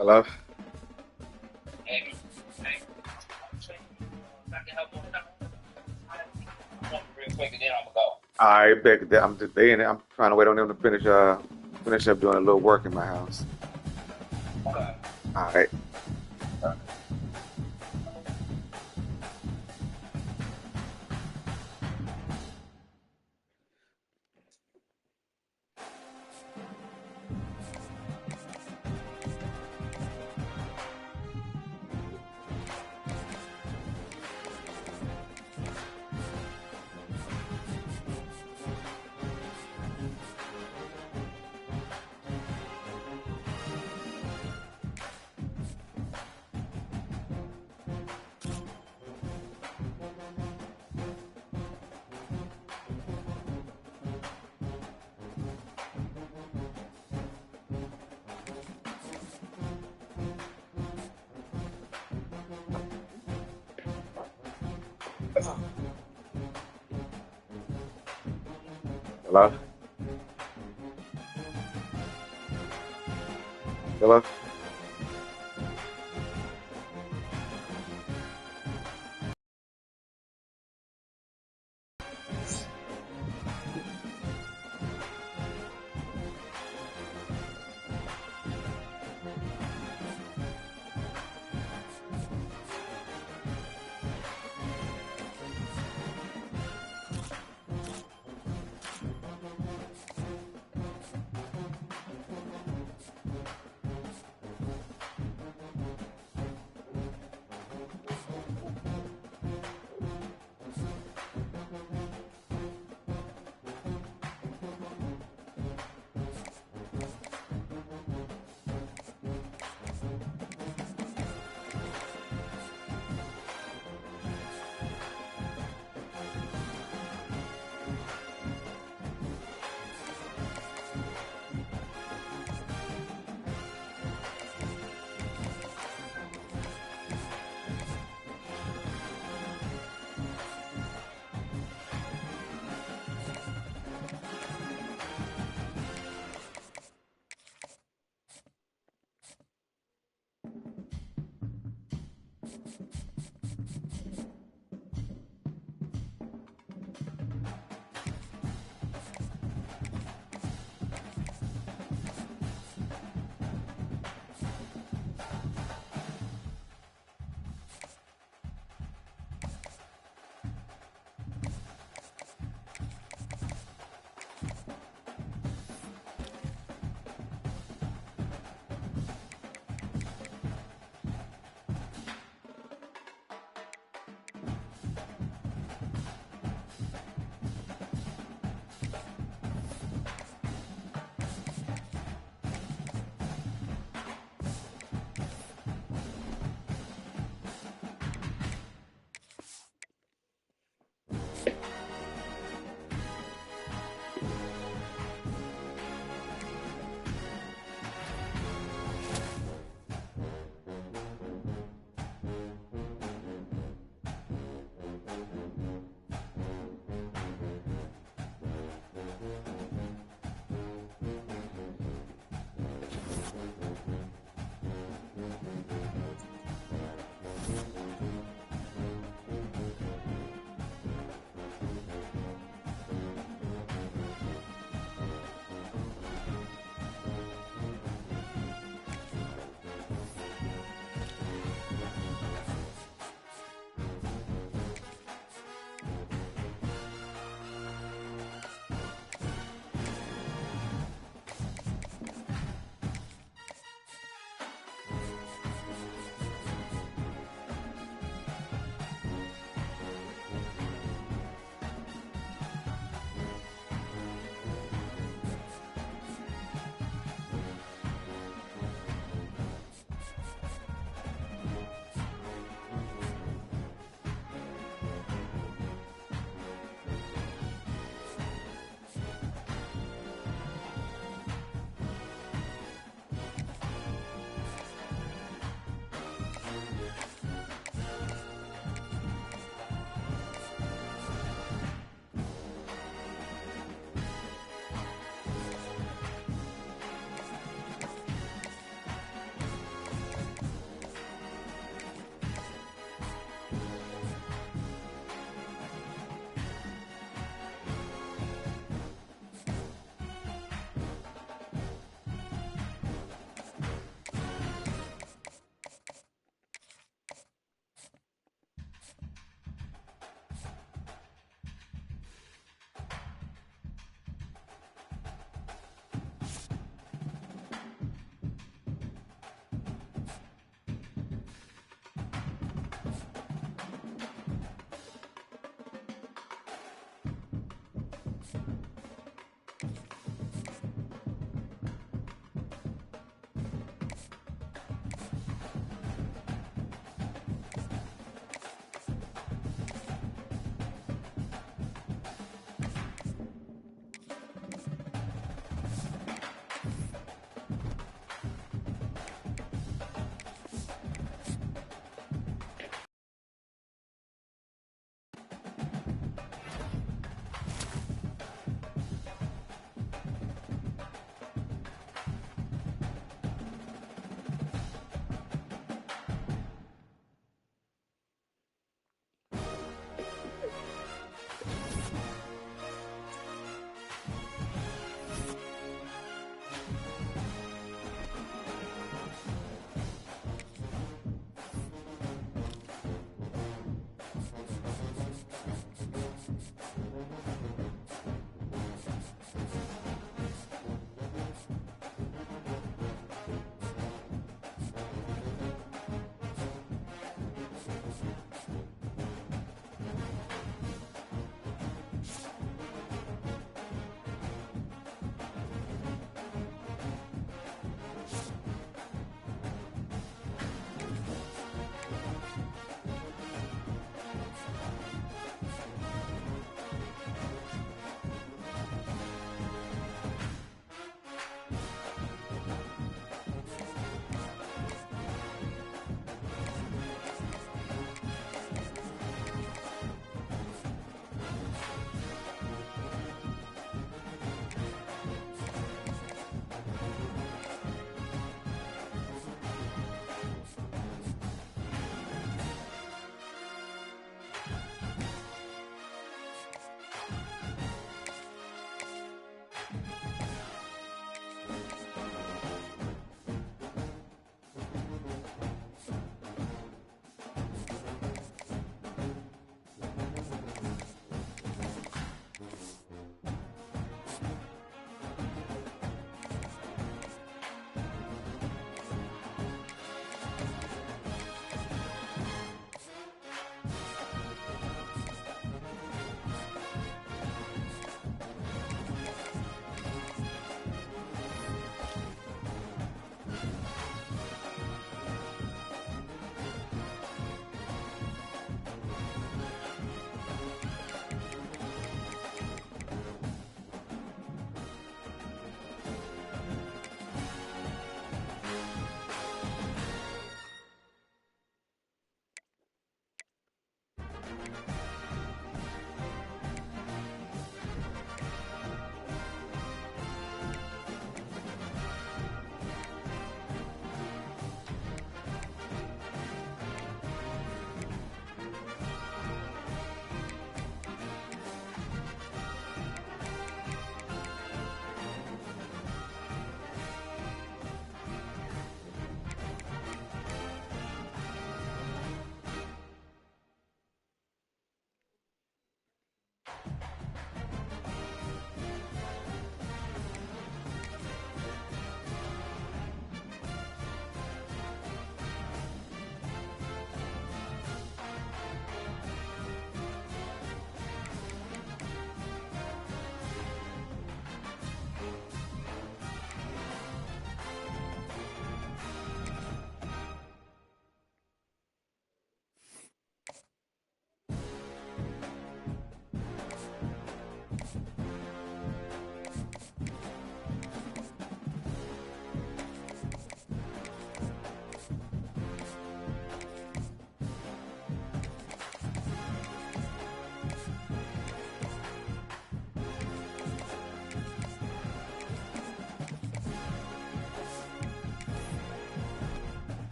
Hello? All right, back there. I'm just there. I'm trying to wait on them to finish up doing a little work in my house. All right. Hello? Hello?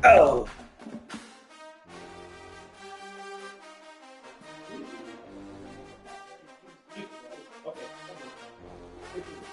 Oh. Okay.